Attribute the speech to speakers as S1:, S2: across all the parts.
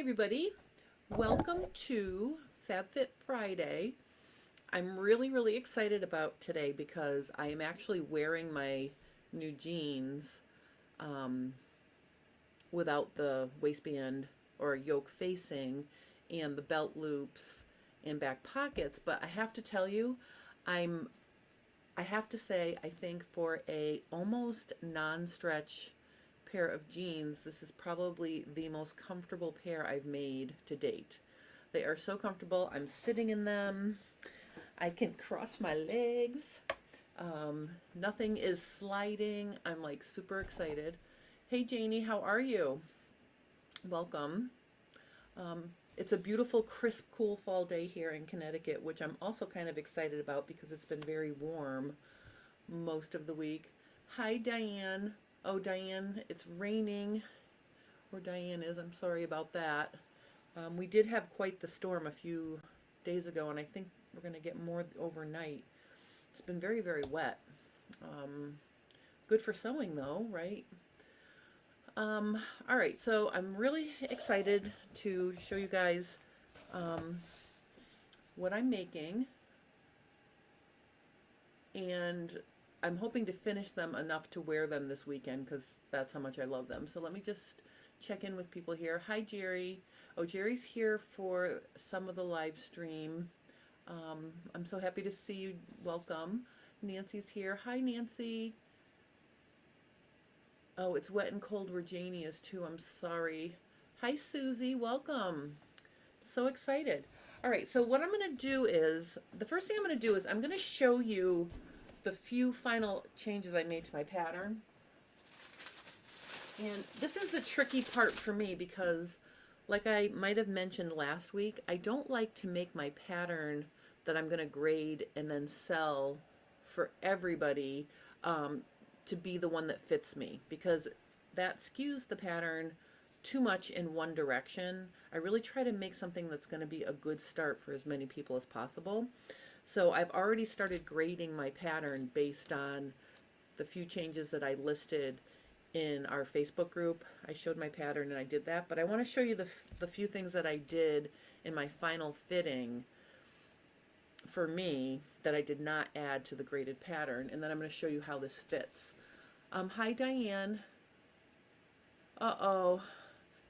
S1: everybody, welcome to Fab Fit Friday. I'm really excited about today because I am actually wearing my new jeans without the waistband or yoke facing and the belt loops and back pockets. But I have to tell you, I have to say, I think for a almost non-stretch pair of jeans, this is probably the most comfortable pair I've made to date. They are so comfortable. I'm sitting in them. I can cross my legs. Nothing is sliding. I'm like super excited. Hey Janie, how are you? Welcome. It's a beautiful, crisp, cool fall day here in Connecticut, which I'm also kind of excited about because it's been very warm most of the week. Hi Diane. Oh, Diane, it's raining, or Diane is, I'm sorry about that. We did have quite the storm a few days ago, and I think we're going to get more overnight. It's been very wet. Good for sewing though, right? All right, so I'm really excited to show you guys what I'm making, and I'm hoping to finish them enough to wear them this weekend because that's how much I love them. So let me just check in with people here. Hi, Jerry. Oh, Jerry's here for some of the live stream. I'm so happy to see you. Welcome. Nancy's here. Hi, Nancy. Oh, it's wet and cold where Janie is too. I'm sorry. Hi, Susie. Welcome. So excited. All right, so what I'm going to do is, the first thing I'm going to do is I'm going to show you the few final changes I made to my pattern. And this is the tricky part for me because, like I might have mentioned last week, I don't like to make my pattern that I'm going to grade and then sell for everybody to be the one that fits me, because that skews the pattern too much in one direction. I really try to make something that's going to be a good start for as many people as possible. So I've already started grading my pattern based on the few changes that I listed in our Facebook group. I showed my pattern and I did that, but I want to show you the few things that I did in my final fitting for me that I did not add to the graded pattern, and then I'm going to show you how this fits. Hi Diane. Uh-oh.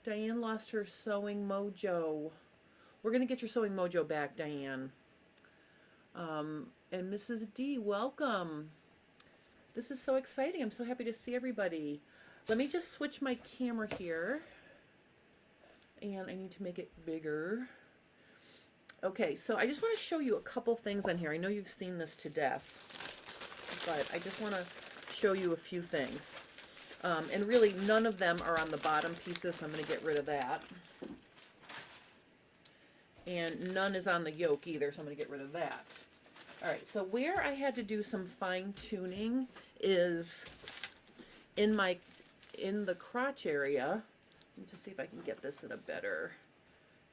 S1: Diane lost her sewing mojo. We're going to get your sewing mojo back, Diane. And Mrs. D, welcome. This is so exciting. I'm so happy to see everybody. Let me just switch my camera here. And I need to make it bigger. Okay, so I just want to show you a couple things on here. I know you've seen this to death, but I just want to show you a few things. And really, none of them are on the bottom pieces, so I'm going to get rid of that. And none is on the yoke either, so I'm going to get rid of that. All right, so where I had to do some fine tuning is in the crotch area. Let me just see if I can get this in a better,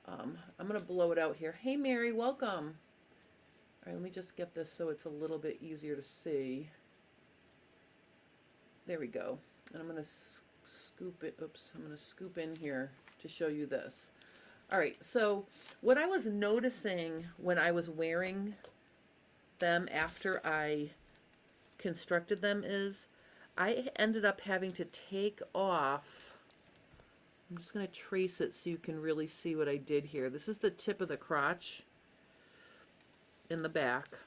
S1: I'm going to blow it out here. Hey Mary, welcome. All right, let me just get this so it's a little bit easier to see. There we go. And I'm going to scoop it, oops, I'm going to scoop in here to show you this. All right, so what I was noticing when I was wearing them after I constructed them is I ended up having to take off, I'm just going to trace it so you can really see what I did here. This is the tip of the crotch in the back.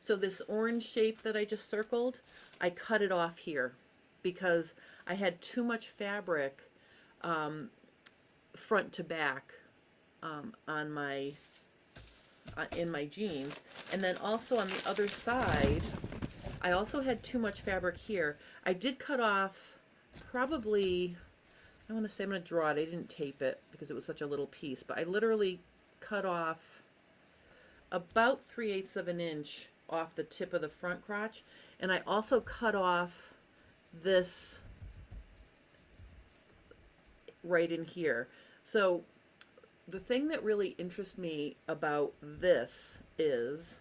S1: So this orange shape that I just circled, I cut it off here because I had too much fabric front to back on my in my jeans, and then also on the other side I also had too much fabric here. I did cut off probably, I want to say, I'm going to draw it, I didn't tape it because it was such a little piece, but I literally cut off about 3/8 of an inch off the tip of the front crotch, and I also cut off this right in here. So the thing that really interests me about this is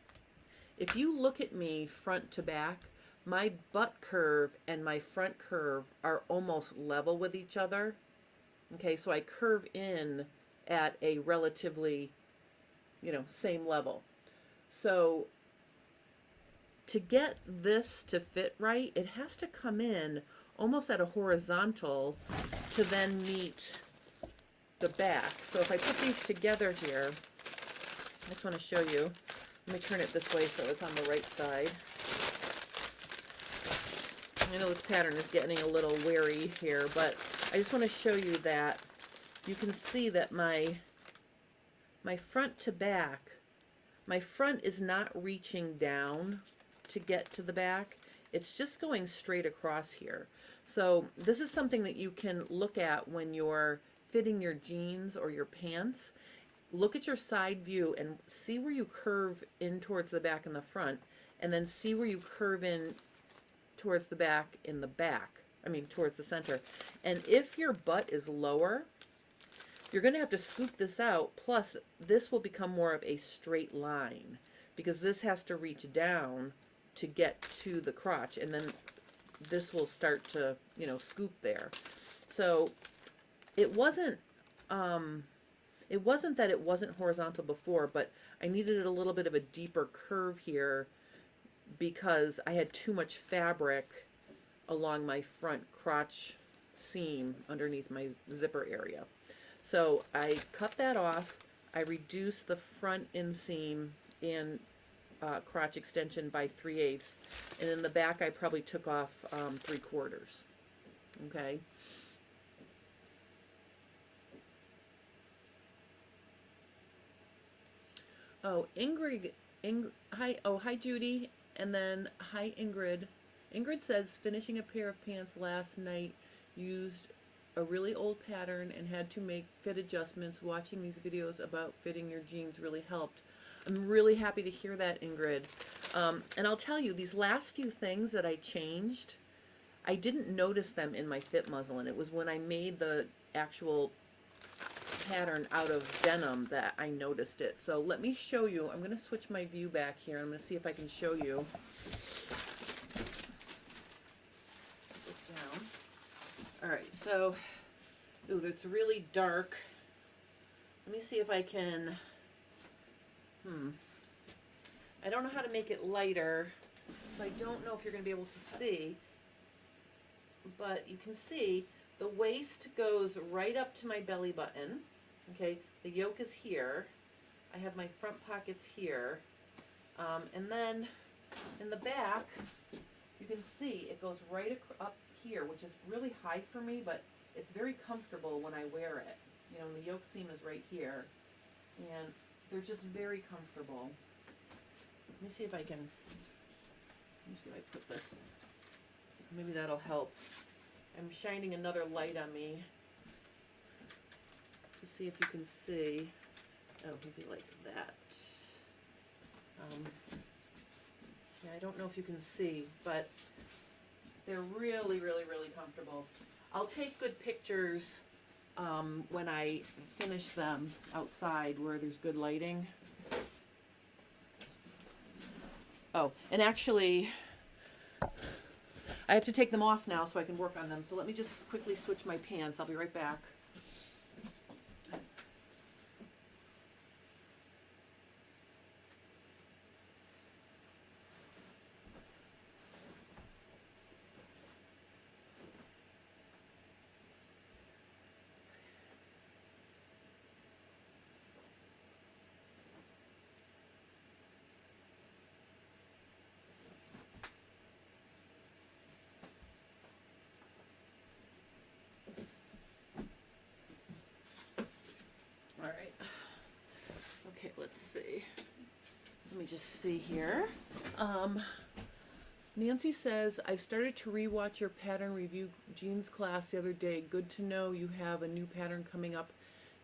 S1: if you look at me front to back, my butt curve and my front curve are almost level with each other. Okay, so I curve in at a relatively, same level. So to get this to fit right, it has to come in almost at a horizontal to then meet the back. So if I put these together here, I just want to show you. Let me turn it this way so it's on the right side. I know this pattern is getting a little wary here, but I just want to show you that you can see that my front to back, my front is not reaching down to get to the back. It's just going straight across here. So this is something that you can look at when you're fitting your jeans or your pants. Look at your side view and see where you curve in towards the back and the front, and then see where you curve in towards the back in the back. I mean, towards the center. And if your butt is lower, you're going to have to scoop this out. Plus, this will become more of a straight line because this has to reach down to get to the crotch, and then this will start to, scoop there. So it wasn't that it wasn't horizontal before, but I needed a little bit of a deeper curve here because I had too much fabric along my front crotch seam underneath my zipper area. So I cut that off. I reduced the front inseam and crotch extension by 3/8, and in the back I probably took off 3/4. Okay. Oh, hi Judy, and then hi Ingrid. Ingrid says, finishing a pair of pants last night, used a really old pattern and had to make fit adjustments. Watching these videos about fitting your jeans really helped. I'm really happy to hear that, Ingrid. And I'll tell you, these last few things that I changed, I didn't notice them in my fit muslin. It was when I made the actual pattern out of denim that I noticed it. So let me show you. I'm going to switch my view back here. I'm going to see if I can show you. Put this down. All right, so, ooh, it's really dark. Let me see if I can, I don't know how to make it lighter, so I don't know if you're going to be able to see, but you can see the waist goes right up to my belly button. Okay, the yoke is here. I have my front pockets here, and then in the back, you can see it goes right up here, which is really high for me, but it's very comfortable when I wear it. And the yoke seam is right here, and they're just very comfortable. Let me see if I put this. Maybe that'll help. I'm shining another light on me to see if you can see. Oh, maybe like that. Yeah, I don't know if you can see, but they're really, really, really comfortable. I'll take good pictures when I finish them outside where there's good lighting. Oh, and actually, I have to take them off now so I can work on them. So let me just quickly switch my pants. I'll be right back. All right. Okay, let's see. Let me just see here. Nancy says, I've started to rewatch your pattern review jeans class the other day. Good to know you have a new pattern coming up.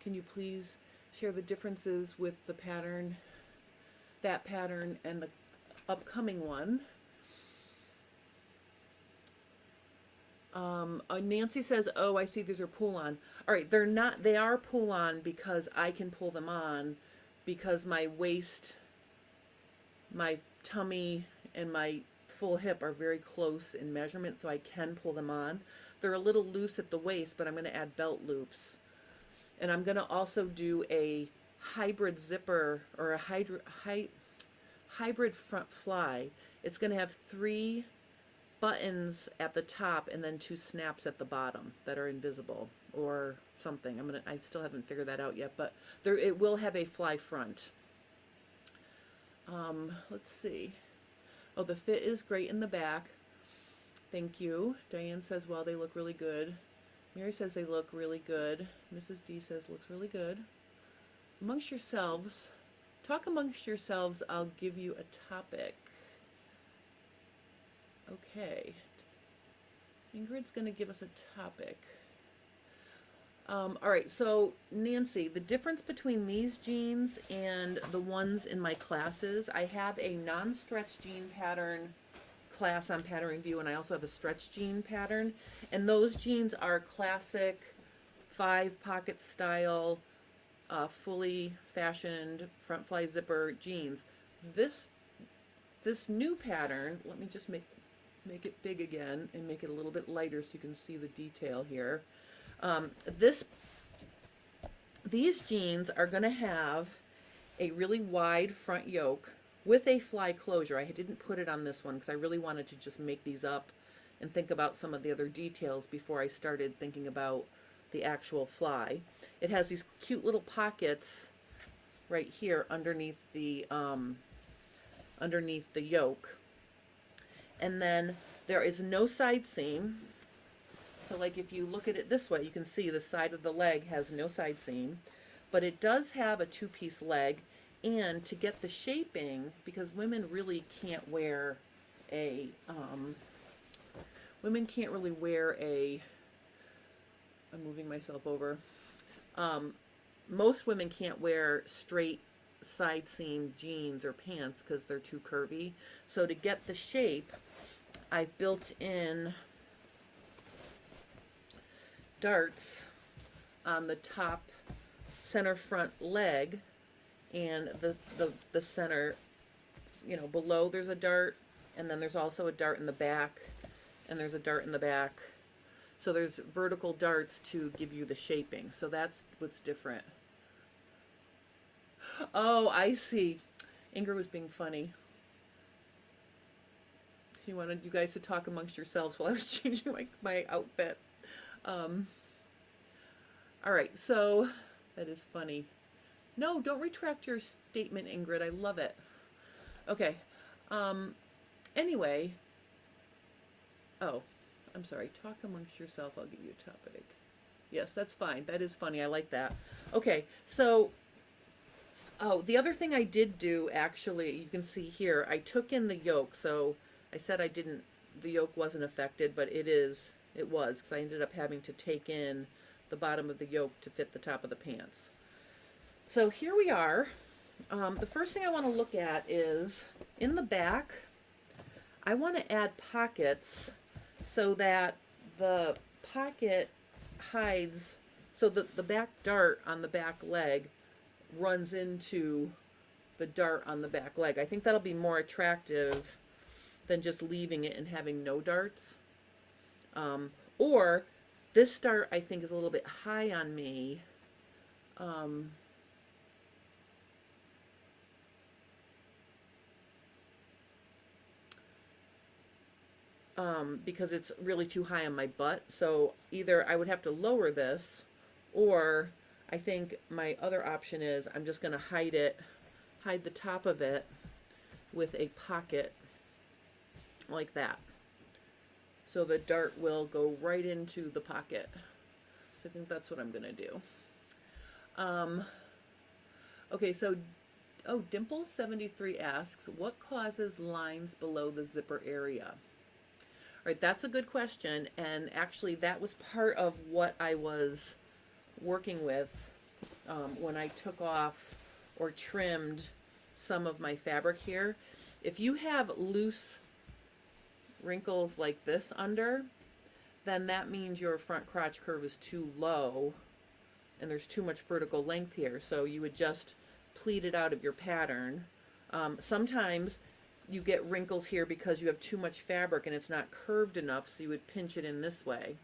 S1: Can you please share the differences with the pattern, that pattern, and the upcoming one? Nancy says, oh, I see these are pull-on. All right, they're not, they are pull-on because I can pull them on because my waist, my tummy, and my full hip are very close in measurement, so I can pull them on. They're a little loose at the waist, but I'm going to add belt loops. And I'm going to also do a hybrid zipper, or a hybrid front fly. It's going to have 3 buttons at the top and then 2 snaps at the bottom that are invisible or something. I still haven't figured that out yet, but it will have a fly front. Let's see. Oh, the fit is great in the back. Thank you. Diane says, well, they look really good. Mary says they look really good. Mrs. D says looks really good. Amongst yourselves, talk amongst yourselves. I'll give you a topic. Okay. Ingrid's going to give us a topic. All right, so Nancy, the difference between these jeans and the ones in my classes, I have a non-stretch jean pattern class on Pattern View, and I also have a stretch jean pattern, and those jeans are classic 5-pocket style, fully fashioned front fly zipper jeans. This new pattern, let me just make it big again and make it a little bit lighter so you can see the detail here. These jeans are going to have a really wide front yoke with a fly closure. I didn't put it on this one because I really wanted to just make these up and think about some of the other details before I started thinking about the actual fly. It has these cute little pockets right here underneath the yoke, and then there is no side seam. So like if you look at it this way, you can see the side of the leg has no side seam, but it does have a 2-piece leg. And to get the shaping, because women really can't wear a, I'm moving myself over. Most women can't wear straight side seam jeans or pants because they're too curvy. So to get the shape, I've built in darts on the top center front leg, and the center, below there's a dart, and then there's also a dart in the back, and there's a dart in the back. So there's vertical darts to give you the shaping. So that's what's different. Oh, I see. Ingrid was being funny. She wanted you guys to talk amongst yourselves while I was changing my outfit. All right, so that is funny. No, don't retract your statement, Ingrid. I love it. Okay. Anyway. Oh, I'm sorry. Talk amongst yourself. I'll give you a topic. Yes, that's fine. That is funny. I like that. Okay, so, the other thing I did do, actually, you can see here, I took in the yoke. So I said the yoke wasn't affected, but it was, because I ended up having to take in the bottom of the yoke to fit the top of the pants. So here we are. The first thing I want to look at is in the back, I want to add pockets so that the pocket hides, so that the back dart on the back leg runs into the dart on the back leg. I think that'll be more attractive than just leaving it and having no darts. Or this dart I think is a little bit high on me. Because it's really too high on my butt. So either I would have to lower this, or I think my other option is I'm just going to hide the top of it with a pocket like that. So the dart will go right into the pocket. So I think that's what I'm going to do. Okay, so, Dimples73 asks, what causes lines below the zipper area? All right, that's a good question, and actually that was part of what I was working with when I took off or trimmed some of my fabric here. If you have loose wrinkles like this under, then that means your front crotch curve is too low and there's too much vertical length here. So you would just pleat it out of your pattern. Sometimes you get wrinkles here because you have too much fabric and it's not curved enough, so you would pinch it in this way.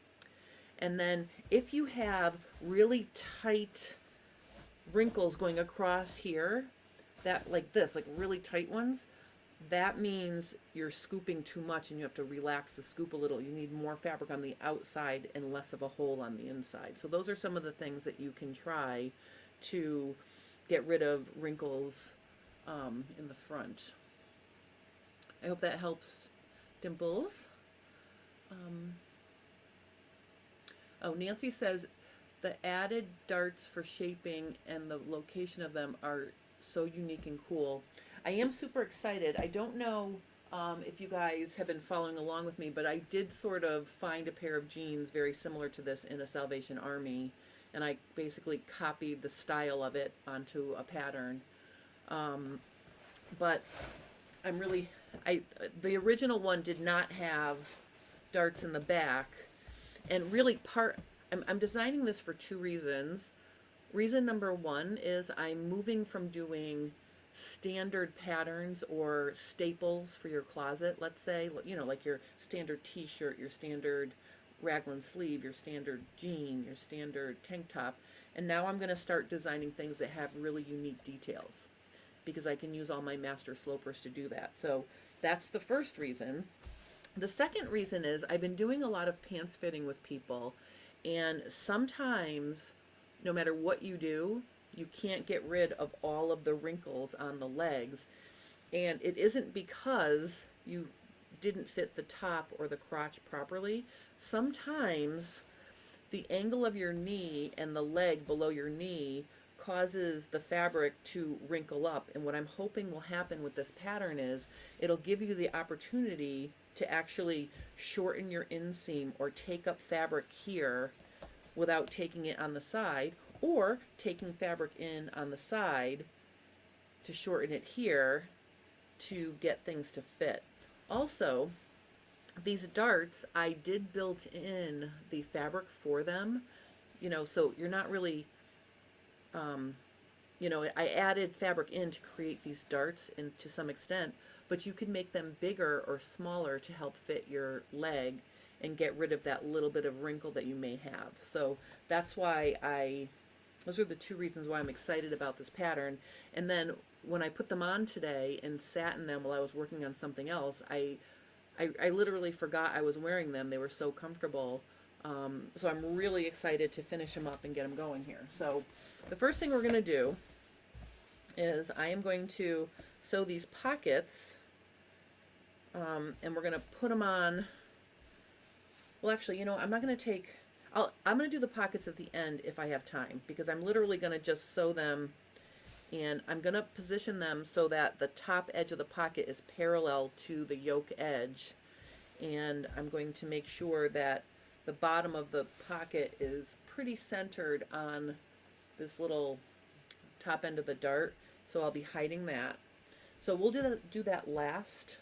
S1: And then if you have really tight wrinkles going across here, that like this, like really tight ones, that means you're scooping too much and you have to relax the scoop a little. You need more fabric on the outside and less of a hole on the inside. So those are some of the things that you can try to get rid of wrinkles in the front. I hope that helps, Dimples. Oh, Nancy says the added darts for shaping and the location of them are so unique and cool. I am super excited. I don't know if you guys have been following along with me, but I did sort of find a pair of jeans very similar to this in a Salvation Army, and I basically copied the style of it onto a pattern. But I'm really, the original one did not have darts in the back, and really I'm designing this for two reasons. Reason number one is I'm moving from doing standard patterns or staples for your closet, let's say, you know, like your standard t-shirt, your standard raglan sleeve, your standard jean, your standard tank top, and now I'm going to start designing things that have really unique details because I can use all my master slopers to do that. So that's the first reason. The second reason is I've been doing a lot of pants fitting with people, and sometimes no matter what you do, you can't get rid of all of the wrinkles on the legs. And it isn't because you didn't fit the top or the crotch properly. Sometimes the angle of your knee and the leg below your knee causes the fabric to wrinkle up. And what I'm hoping will happen with this pattern is it'll give you the opportunity to actually shorten your inseam or take up fabric here without taking it on the side, or taking fabric in on the side to shorten it here to get things to fit. Also, these darts, I did build in the fabric for them, you know, so you're not really, you know, I added fabric in to create these darts and to some extent, but you can make them bigger or smaller to help fit your leg and get rid of that little bit of wrinkle that you may have. So that's why those are the two reasons why I'm excited about this pattern. And then when I put them on today and sat in them while I was working on something else, I literally forgot I was wearing them. They were so comfortable. So I'm really excited to finish them up and get them going here. So the first thing we're going to do is I am going to sew these pockets, and we're going to put them on. Well, actually, you know, I'm not going to take, I'm going to do the pockets at the end if I have time, because I'm literally going to just sew them, and I'm going to position them so that the top edge of the pocket is parallel to the yoke edge, and I'm going to make sure that the bottom of the pocket is pretty centered on this little top end of the dart, so I'll be hiding that. So we'll do that last.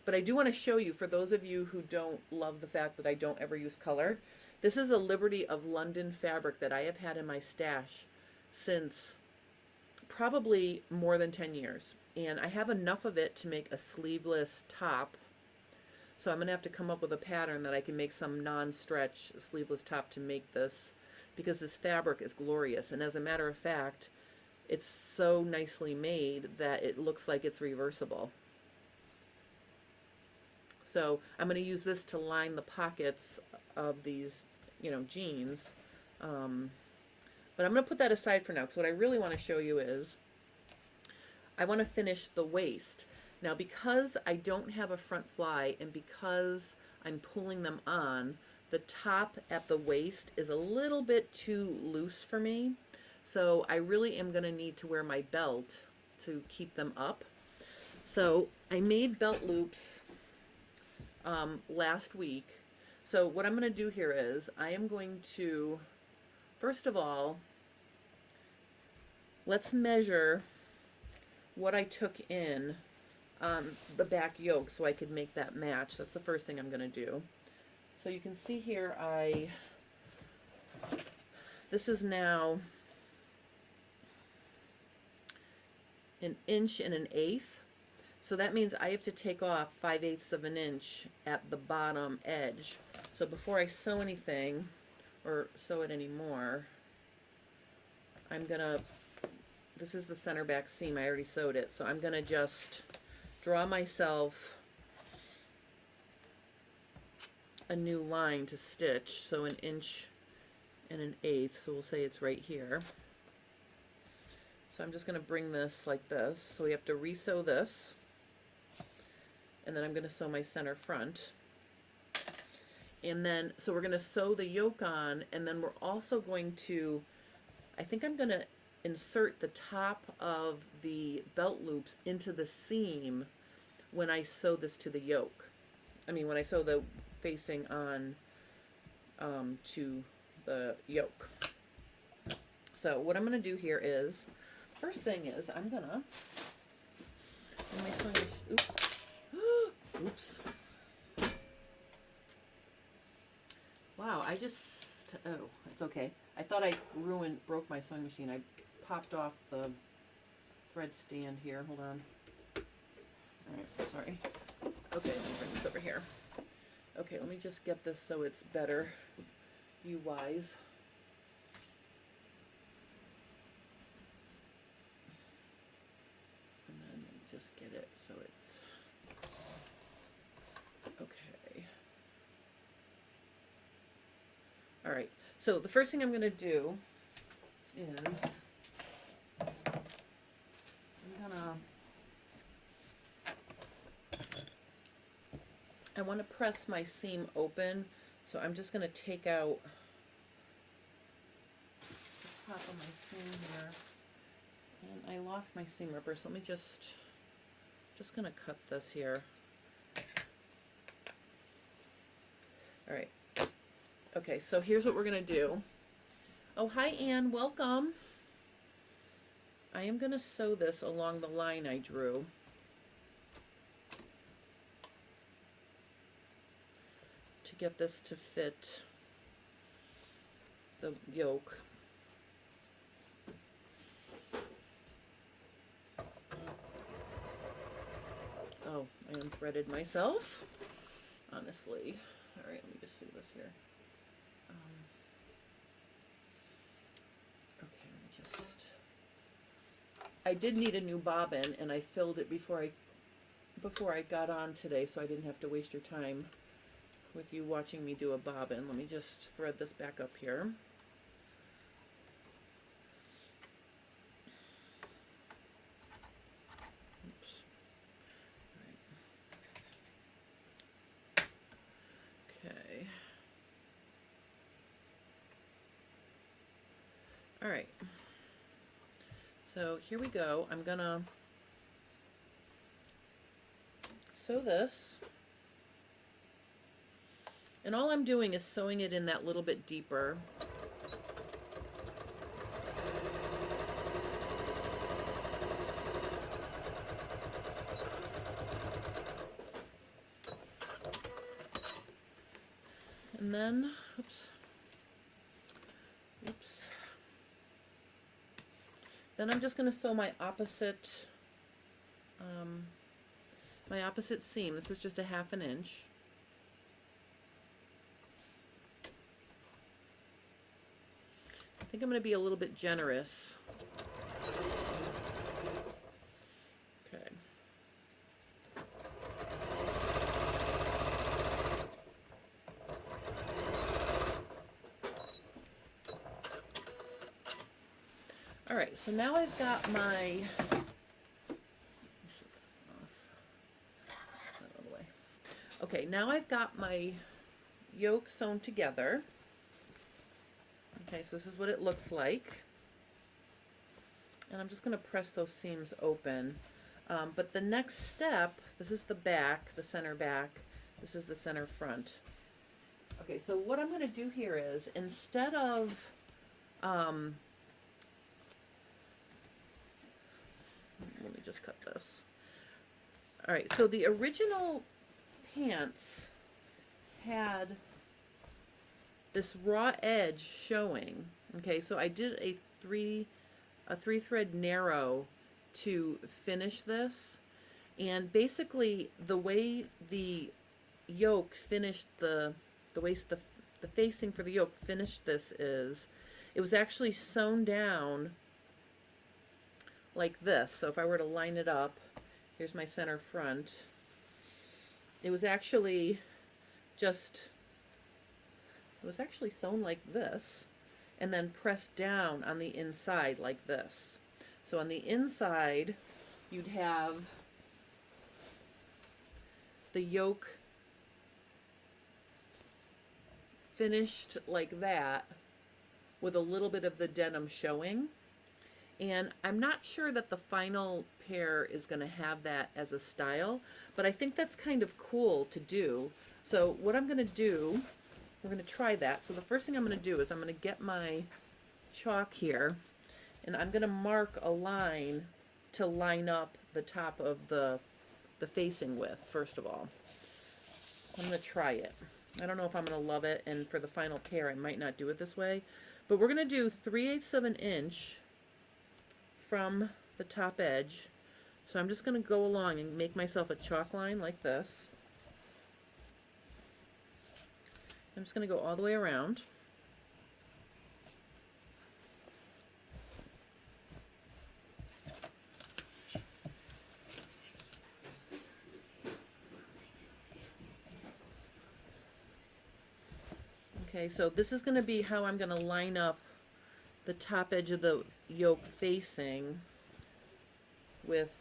S1: But I do want to show you, for those of you who don't love the fact that I don't ever use color, this is a Liberty of London fabric that I have had in my stash since probably more than 10 years. And I have enough of it to make a sleeveless top. So I'm going to have to come up with a pattern that I can make some non-stretch sleeveless top to make this, because this fabric is glorious. And as a matter of fact, it's so nicely made that it looks like it's reversible. So I'm going to use this to line the pockets of these, you know, jeans. But I'm going to put that aside for now, because what I really want to show you is I want to finish the waist. Now, because I don't have a front fly and because I'm pulling them on, the top at the waist is a little bit too loose for me. So I really am going to need to wear my belt to keep them up. So I made belt loops last week. So what I'm going to do here is I am going to, first of all, let's measure what I took in on the back yoke so I could make that match. That's the first thing I'm going to do. So you can see here, this is now 1 1/8 inches. So that means I have to take off 5/8 of an inch at the bottom edge. So before I sew anything, or sew it anymore, I'm gonna, this is the center back seam, I already sewed it, so I'm gonna just draw myself a new line to stitch, so 1 1/8 inches, so we'll say it's right here. So I'm just going to bring this like this, so we have to re-sew this, and then I'm going to sew my center front, and then so we're going to sew the yoke on, and then we're also going to, I think I'm going to insert the top of the belt loops into the seam when I sew this to the yoke. I mean, when I sew the facing on to the yoke. So what I'm going to do here is, first thing is I'm going to, oops, oops. Wow, I just, oh, it's okay. I thought I broke my sewing machine. I popped off the thread stand here. Hold on. All right, sorry. Okay, let me bring this over here. Okay, let me just get this so it's better view-wise. And then let me just get it so it's okay. All right, so the first thing I'm going to do is I'm gonna, I want to press my seam open, so I'm just going to take out the top of my seam here, and I lost my seam ripper, so let me just going to cut this here. All right. Okay, so here's what we're going to do. Oh, hi Anne, welcome. I am going to sew this along the line I drew. To get this to fit the yoke. Oh, I unthreaded myself, honestly. All right, let me just see this here. Okay, let me just, I did need a new bobbin, and I filled it before I got on today, so I didn't have to waste your time with you watching me do a bobbin. Let me just thread this back up here. Oops. Okay. All right. So here we go. I'm gonna sew this. And all I'm doing is sewing it in that little bit deeper. And then, oops. Then I'm just going to sew my opposite seam. This is just 1/2 inch. I think I'm going to be a little bit generous. Okay. All right, so now I've got my, okay, now I've got my yoke sewn together. Okay, so this is what it looks like. And I'm just going to press those seams open. But the next step, this is the back, the center back. This is the center front. Okay, so what I'm going to do here is, instead of, let me just cut this. All right, so the original pants had this raw edge showing. Okay, so I did a three thread narrow to finish this, And basically the way the yoke finished the facing for the yoke finished this is it was actually sewn down like this. So if I were to line it up, here's my center front. It was actually sewn like this and then pressed down on the inside like this. So on the inside you'd have the yoke finished like that with a little bit of the denim showing. And I'm not sure that the final pair is going to have that as a style, but I think that's kind of cool to do. So what I'm going to do, we're going to try that. So the first thing I'm going to do is I'm going to get my chalk here, and I'm going to mark a line to line up the top of the facing with, first of all. I'm going to try it. I don't know if I'm going to love it, and for the final pair I might not do it this way, but we're going to do 3/8 of an inch from the top edge. So I'm just going to go along and make myself a chalk line like this. I'm just going to go all the way around. Okay, so this is going to be how I'm going to line up the top edge of the yoke facing with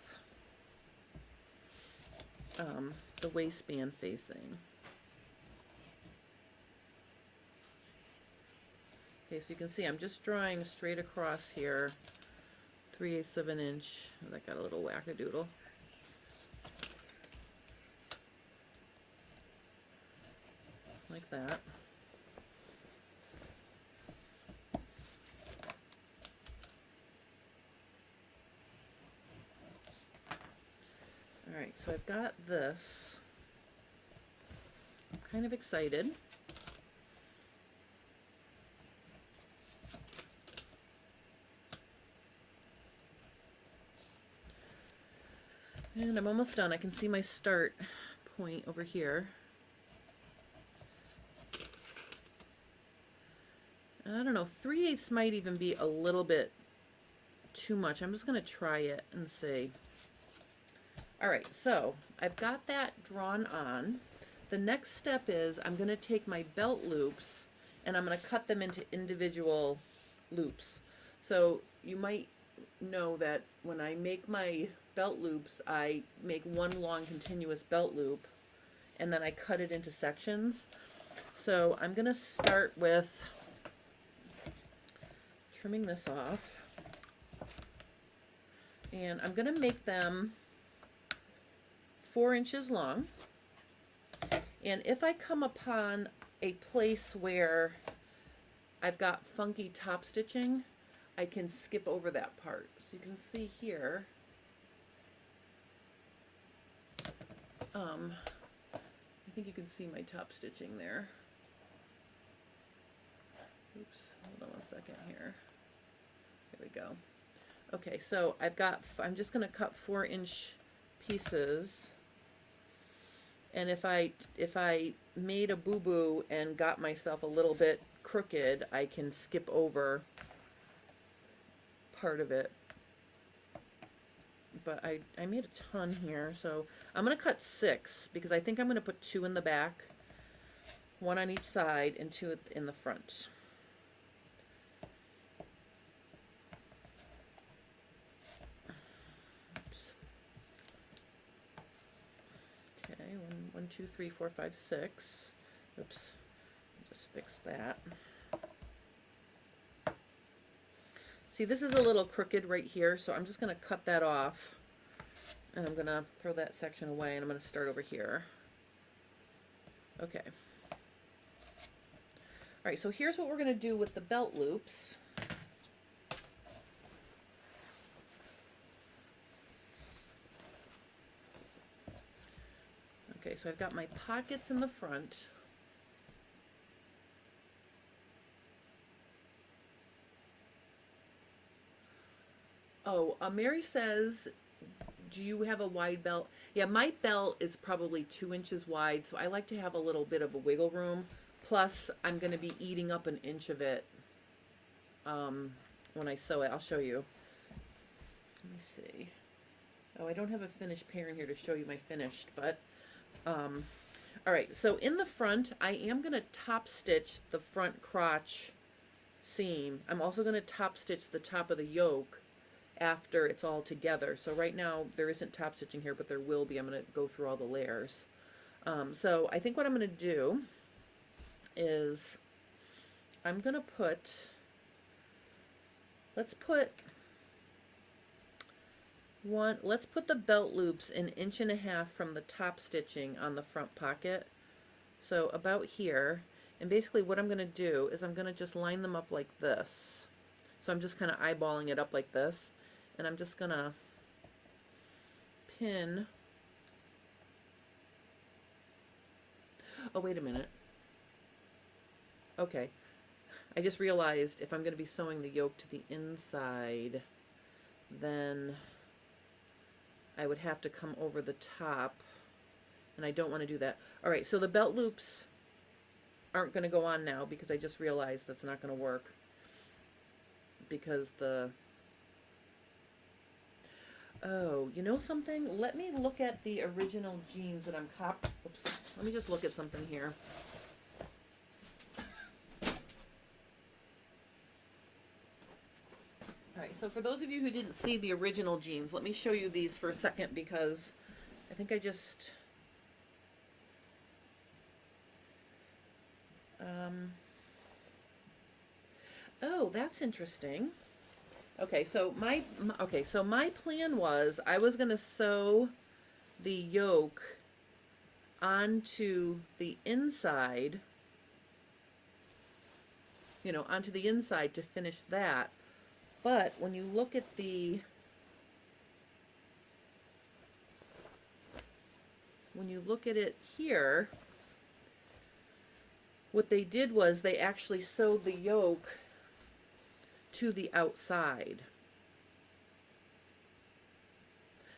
S1: the waistband facing. Okay, so you can see I'm just drawing straight across here, 3/8 of an inch. That got a little wackadoodle. Like that. Alright, so I've got this. I'm kind of excited. And I'm almost done. I can see my start point over here. And I don't know, 3/8 might even be a little bit too much. I'm just going to try it and see. Alright, so I've got that drawn on. The next step is I'm going to take my belt loops and I'm going to cut them into individual loops. So you might know that when I make my belt loops, I make one long continuous belt loop and then I cut it into sections. So I'm going to start with trimming this off, and I'm going to make them 4 inches long. And if I come upon a place where I've got funky top stitching, I can skip over that part. So you can see here, I think you can see my top stitching there. Oops, hold on 1 second here. There we go. Okay, so I'm just going to cut 4-inch pieces. And if I made a boo-boo and got myself a little bit crooked, I can skip over part of it. But I made a ton here, so I'm going to cut 6 because I think I'm going to put 2 in the back, 1 on each side, and 2 in the front. Oops. Okay, 1, 2, 3, 4, 5, 6. Oops, just fix that. See, this is a little crooked right here, so I'm just going to cut that off, and I'm going to throw that section away, and I'm going to start over here. Okay. Alright, so here's what we're going to do with the belt loops. Okay, so I've got my pockets in the front. Oh, Mary says, do you have a wide belt? Yeah, my belt is probably 2 inches wide, so I like to have a little bit of a wiggle room. Plus, I'm going to be eating up an inch of it when I sew it. I'll show you. Let me see. Oh, I don't have a finished pair in here to show you my finished, but all right, so in the front, I am going to top stitch the front crotch seam. I'm also going to top stitch the top of the yoke after it's all together. So right now there isn't top stitching here, but there will be. I'm going to go through all the layers. So I think what I'm going to do is I'm going to put, let's put the belt loops 1.5 inches from the top stitching on the front pocket. So about here. And basically what I'm going to do is I'm going to just line them up like this. So I'm just kind of eyeballing it up like this. And I'm just going to pin. Oh, wait a minute. Okay. I just realized if I'm going to be sewing the yoke to the inside, then I would have to come over the top. And I don't want to do that. All right, so the belt loops aren't going to go on now because I just realized that's not going to work. Because oh, you know something? Let me look at the original jeans that I'm oops. Let me just look at something here. Alright, so for those of you who didn't see the original jeans, let me show you these for a second because I think I just... oh, that's interesting. Okay, so my plan was I was going to sew the yoke onto the inside, onto the inside to finish that. But when you look at it here, what they did was they actually sewed the yoke to the outside.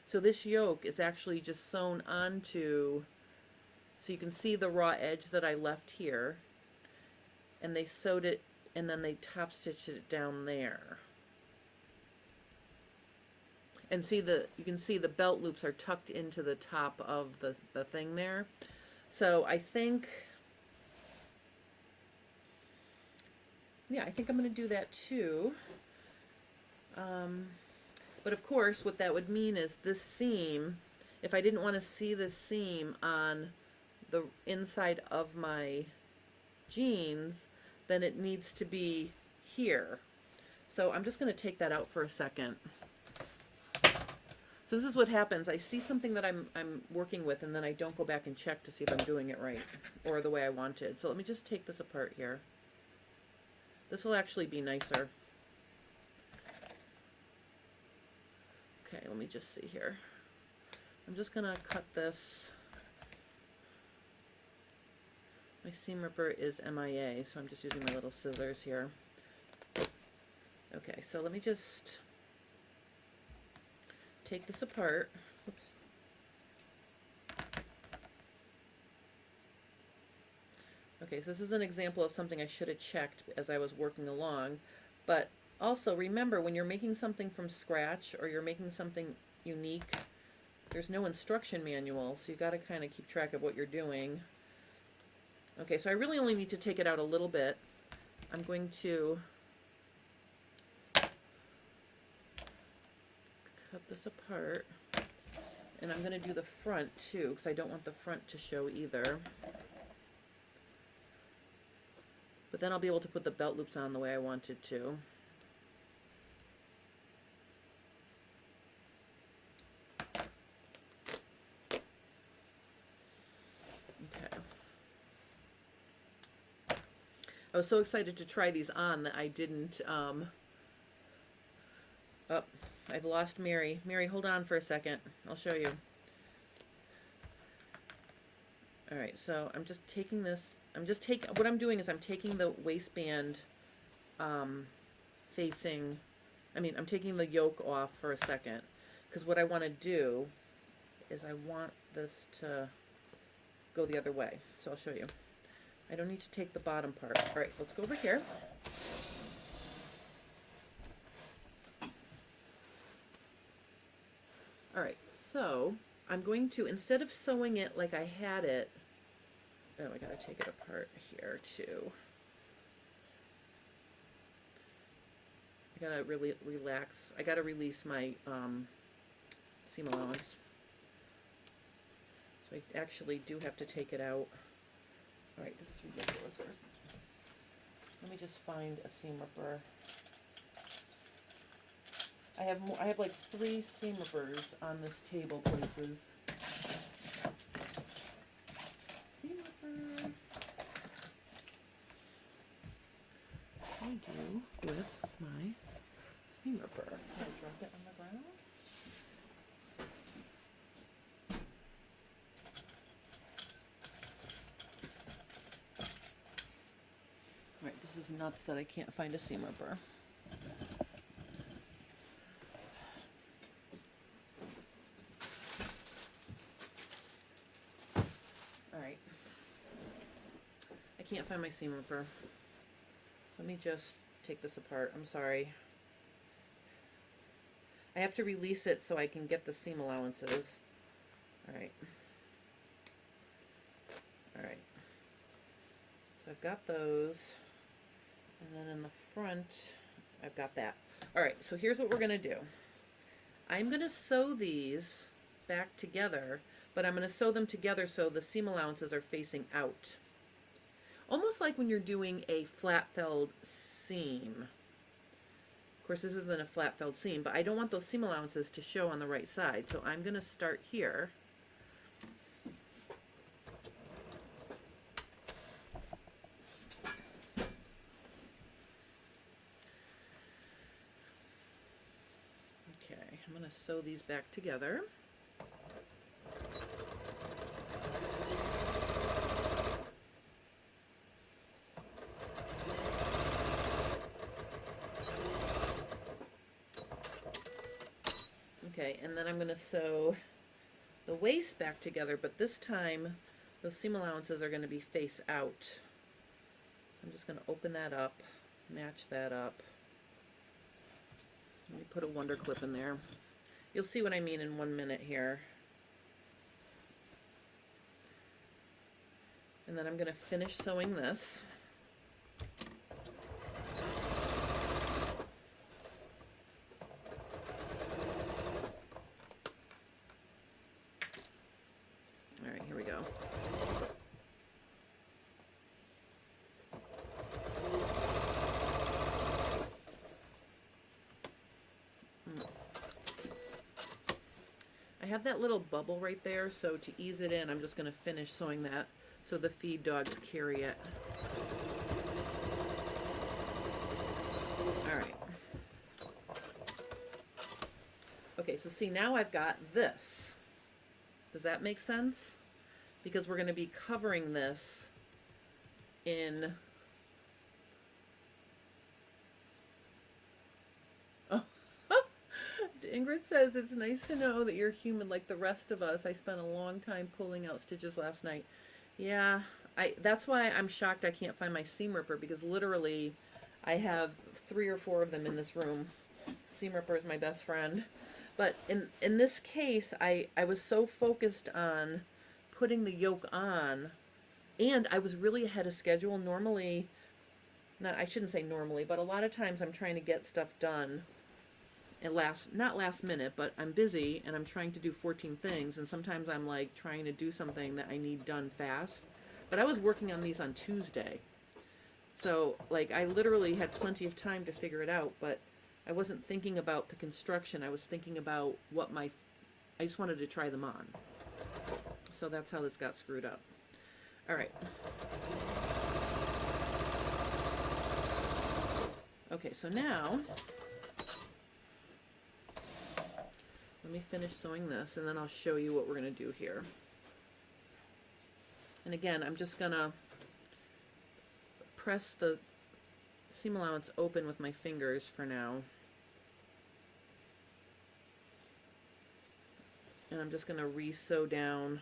S1: So this yoke is actually just sewn onto, so you can see the raw edge that I left here, and they sewed it and then they top stitched it down there. And you can see the belt loops are tucked into the top of the thing there. So I think, yeah, I think I'm going to do that too. But of course, what that would mean is this seam, if I didn't want to see this seam on the inside of my jeans, then it needs to be here. So I'm just going to take that out for a second. So this is what happens. I see something that I'm working with, and then I don't go back and check to see if I'm doing it right or the way I wanted. So let me just take this apart here. This will actually be nicer. Okay, let me just see here. I'm just going to cut this. My seam ripper is MIA, so I'm just using my little scissors here. Okay, so let me just take this apart. Oops. Okay, so this is an example of something I should have checked as I was working along. But also remember, when you're making something from scratch or you're making something unique, there's no instruction manual, so you got to kind of keep track of what you're doing. Okay, so I really only need to take it out a little bit. I'm going to cut this apart, and I'm going to do the front too, because I don't want the front to show either. But then I'll be able to put the belt loops on the way I wanted to. Okay. I was so excited to try these on that I didn't, oh, I've lost Mary. Mary, hold on for a second. I'll show you. Alright, so I'm just taking this, what I'm doing is I'm taking the waistband I'm taking the yoke off for a second. because what I want to do is I want this to go the other way. So I'll show you. I don't need to take the bottom part. All right, let's go over here. All right, so I'm going to, instead of sewing it like I had it, oh, I gotta take it apart here too. I gotta really relax. I gotta release my seam allowance. So I actually do have to take it out. All right, this is ridiculous. Let me just find a seam ripper. I have more, I have like 3 seam rippers on this table places. Seam ripper. What do I do with my seam ripper? Can I drop it on the ground? All right, this is nuts that I can't find a seam ripper. I can't find my seam ripper. Let me just take this apart. I'm sorry. I have to release it so I can get the seam allowances. Alright. Alright. So I've got those. And then in the front, I've got that. Alright, so here's what we're going to do. I'm going to sew these back together, but I'm going to sew them together so the seam allowances are facing out. Almost like when you're doing a flat felled seam. Of course, this isn't a flat felled seam, but I don't want those seam allowances to show on the right side. So I'm going to start here. Okay, I'm going to sew these back together. Okay, and then I'm going to sew the waist back together, but this time those seam allowances are going to be face out. I'm just going to open that up, match that up. Let me put a wonder clip in there. You'll see what I mean in 1 minute here. And then I'm going to finish sewing this. I have that little bubble right there, so to ease it in, I'm just going to finish sewing that so the feed dogs carry it. Alright. Okay, so see, now I've got this. Does that make sense? Because we're going to be covering this in... Ingrid says, it's nice to know that you're human like the rest of us. I spent a long time pulling out stitches last night. Yeah, that's why I'm shocked I can't find my seam ripper, because literally I have 3 or 4 of them in this room. Seam ripper is my best friend. But in this case, I was so focused on putting the yoke on, and I was really ahead of schedule. Normally, I shouldn't say normally, but a lot of times I'm trying to get stuff done. Not last minute, but I'm busy and I'm trying to do 14 things, and sometimes I'm like trying to do something that I need done fast. But I was working on these on Tuesday, so like I literally had plenty of time to figure it out, but I wasn't thinking about the construction. I was thinking about I just wanted to try them on. So that's how this got screwed up. All right. Okay, so now let me finish sewing this, and then I'll show you what we're going to do here. And again, I'm just going to press the seam allowance open with my fingers for now. And I'm just going to re-sew down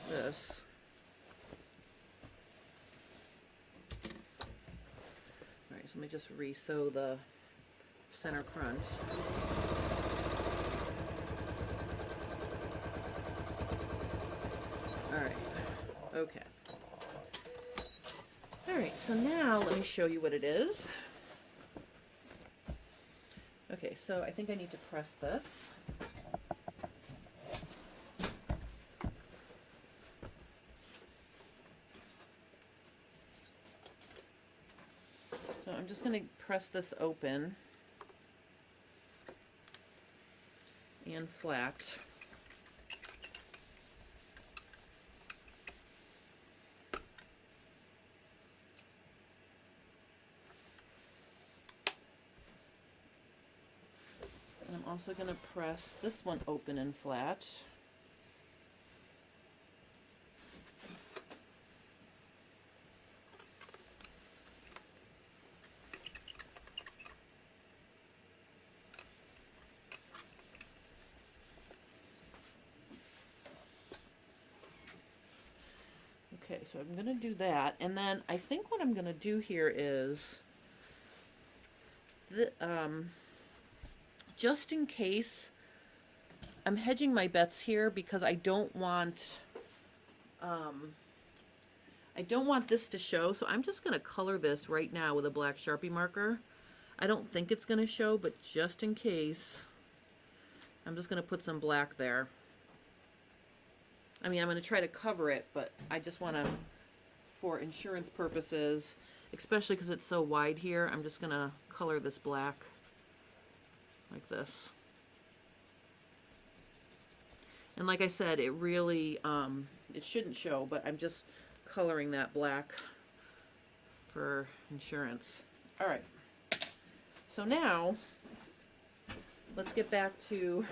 S1: this. All right, so let me just re-sew the center front. All right, okay. All right, so now let me show you what it is. Okay, so I think I need to press this. So I'm just going to press this open and flat. And I'm also going to press this one open and flat. Okay, so I'm going to do that, and then I think what I'm going to do here is, just in case, I'm hedging my bets here because I don't want this to show, so I'm just going to color this right now with a black Sharpie marker. I don't think it's going to show, but just in case, I'm just going to put some black there. I mean, I'm going to try to cover it, but I just want to, for insurance purposes, especially because it's so wide here, I'm just going to color this black like this. And like I said, it really, it shouldn't show, but I'm just coloring that black for insurance. All right. So now, let's get back to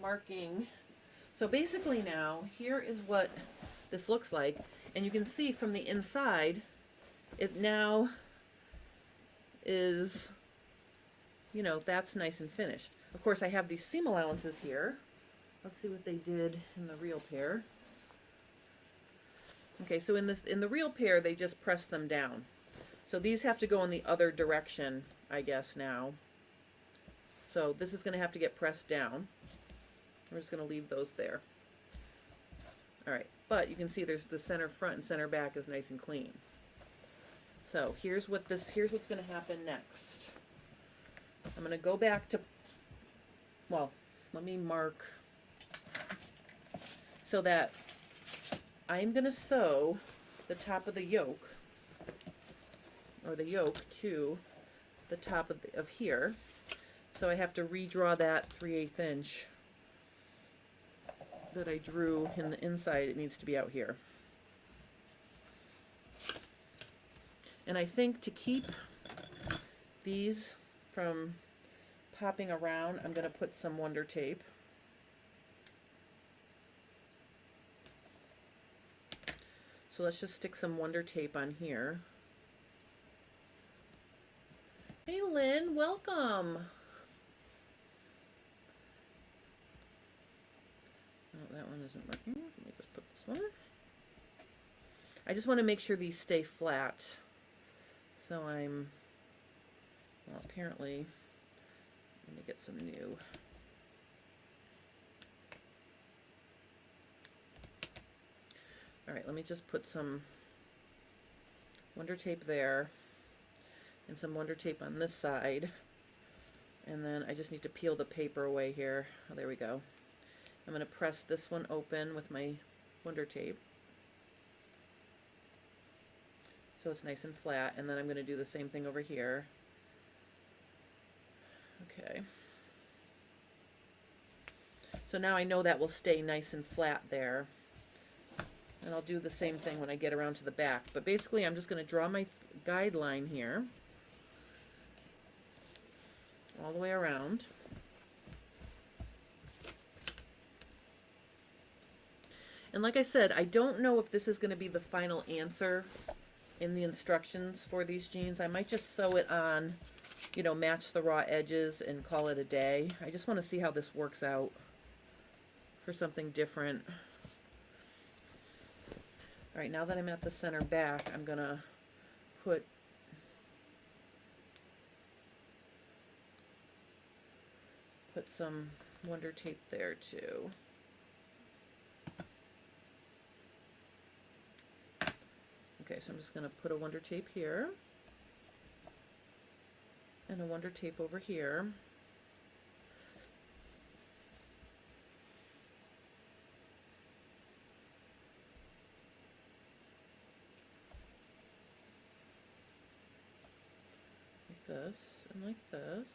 S1: marking. So basically now, here is what this looks like, and you can see from the inside, it now is, you know, that's nice and finished. Of course, I have these seam allowances here. Let's see what they did in the real pair. Okay, so in the real pair, they just press them down. So these have to go in the other direction, I guess, now. So this is going to have to get pressed down. We're just going to leave those there. All right, but you can see there's the center front and center back is nice and clean. So here's what's going to happen next. I'm going to go back to, well, let me mark so that I'm going to sew the top of the yoke, or the yoke, to the top of here. So I have to redraw that 3/8 inch that I drew in the inside. It needs to be out here. And I think to keep these from popping around, I'm going to put some Wonder Tape. So let's just stick some Wonder Tape on here. Hey Lynn, welcome. Oh, that one isn't working. Let me just put this one. I just want to make sure these stay flat. So I'm, well, apparently, let me get some new. All right, let me just put some Wonder Tape there and some Wonder Tape on this side. And then I just need to peel the paper away here. Oh, there we go. I'm going to press this one open with my Wonder Tape, so it's nice and flat, and then I'm going to do the same thing over here. Okay. So now I know that will stay nice and flat there. And I'll do the same thing when I get around to the back. But basically I'm just going to draw my guideline here all the way around. And like I said, I don't know if this is going to be the final answer in the instructions for these jeans. I might just sew it on you know, match the raw edges and call it a day. I just want to see how this works out for something different. All right, now that I'm at the center back, I'm gonna put some Wonder Tape there too. Okay, so I'm just gonna put a Wonder Tape here and a Wonder Tape over here. Like this and like this.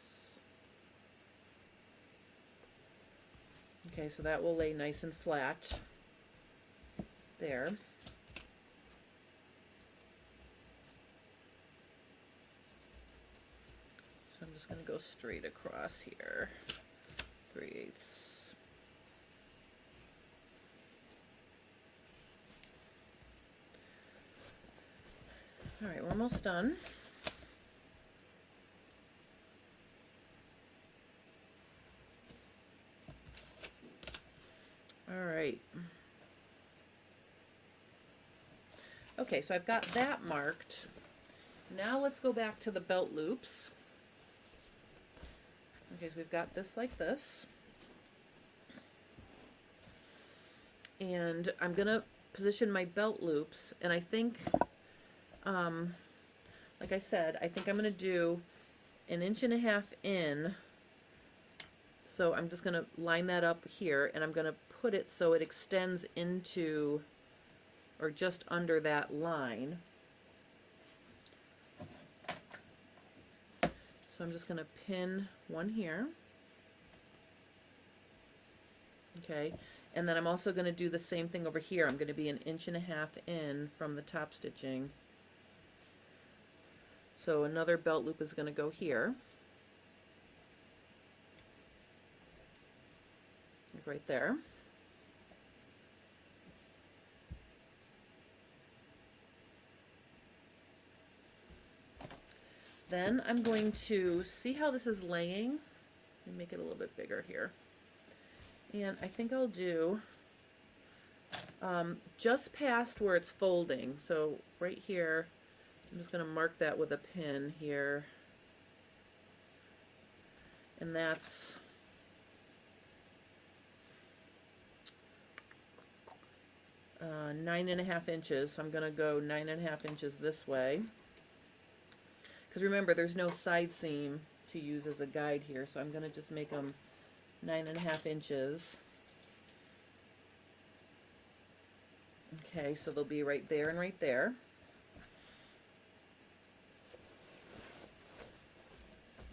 S1: Okay, so that will lay nice and flat there. So I'm just going to go straight across here, 3/8. All right, we're almost done. All right. Okay, so I've got that marked. Now let's go back to the belt loops. Okay, so we've got this like this. And I'm gonna position my belt loops, and I think, like I said, I think I'm gonna do 1.5 inches in. So I'm just gonna line that up here, and I'm gonna put it so it extends into, or just under that line. So I'm just gonna pin one here. Okay, and then I'm also gonna do the same thing over here. I'm gonna be 1.5 inches in from the top stitching. So another belt loop is gonna go here. Like right there. Then I'm going to see how this is laying and make it a little bit bigger here. And I think I'll do just past where it's folding. So right here, I'm just going to mark that with a pin here. And that's uh, 9.5 inches. So I'm going to go 9.5 inches this way. Because remember, there's no side seam to use as a guide here, so I'm going to just make them 9.5 inches. Okay, so they'll be right there and right there.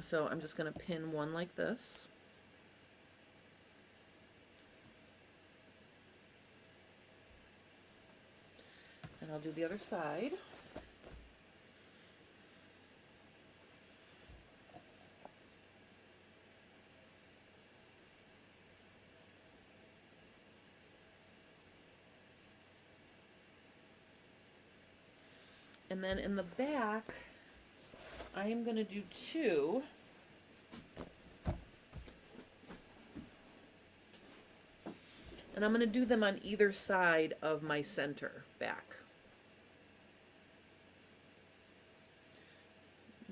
S1: So I'm just going to pin one like this. And I'll do the other side. And then in the back, I am going to do 2. And I'm going to do them on either side of my center back.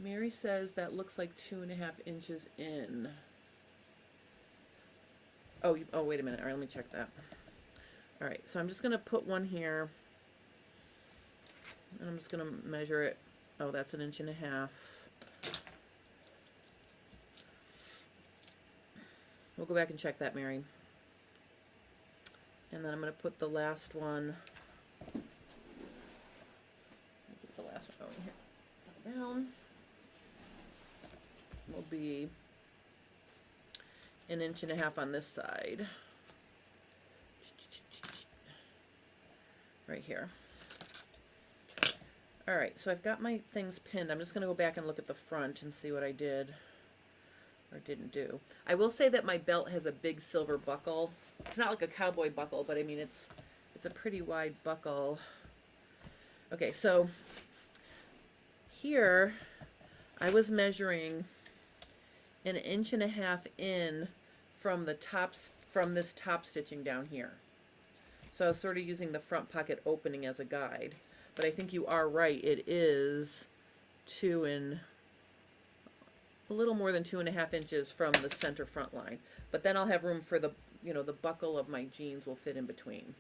S1: Mary says that looks like 2.5 inches in. Oh, wait a minute. All right, let me check that. All right, so I'm just going to put one here. And I'm just going to measure it. Oh, that's 1.5 inches. We'll go back and check that, Mary. And then I'm going to put the last one. Put the last one over here. Down. Will be 1.5 inches on this side. Right here. All right, so I've got my things pinned. I'm just going to go back and look at the front and see what I did or didn't do. I will say that my belt has a big silver buckle. It's not like a cowboy buckle, but I mean it's a pretty wide buckle. Okay, so here I was measuring and 1.5 inches in from the tops, from this top stitching down here. So I was sort of using the front pocket opening as a guide, but I think you are right. It is a little more than 2.5 inches from the center front line. But then I'll have room for the, the buckle of my jeans will fit in between.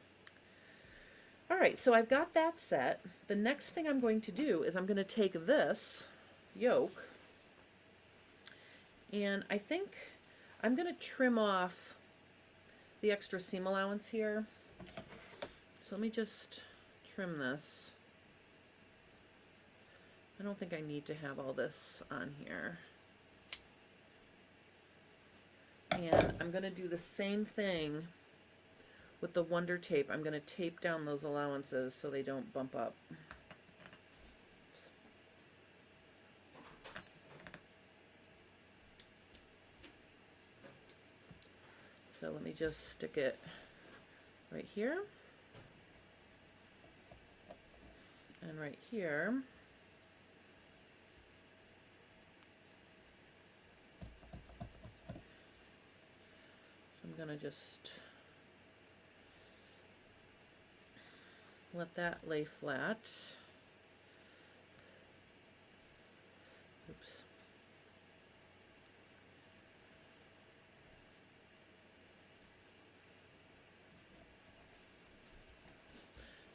S1: All right, so I've got that set. The next thing I'm going to do is I'm going to take this yoke, and I think I'm going to trim off the extra seam allowance here. So let me just trim this. I don't think I need to have all this on here. And I'm going to do the same thing with the Wonder Tape. I'm going to tape down those allowances so they don't bump up. So let me just stick it right here and right here. So I'm going to just let that lay flat. Oops.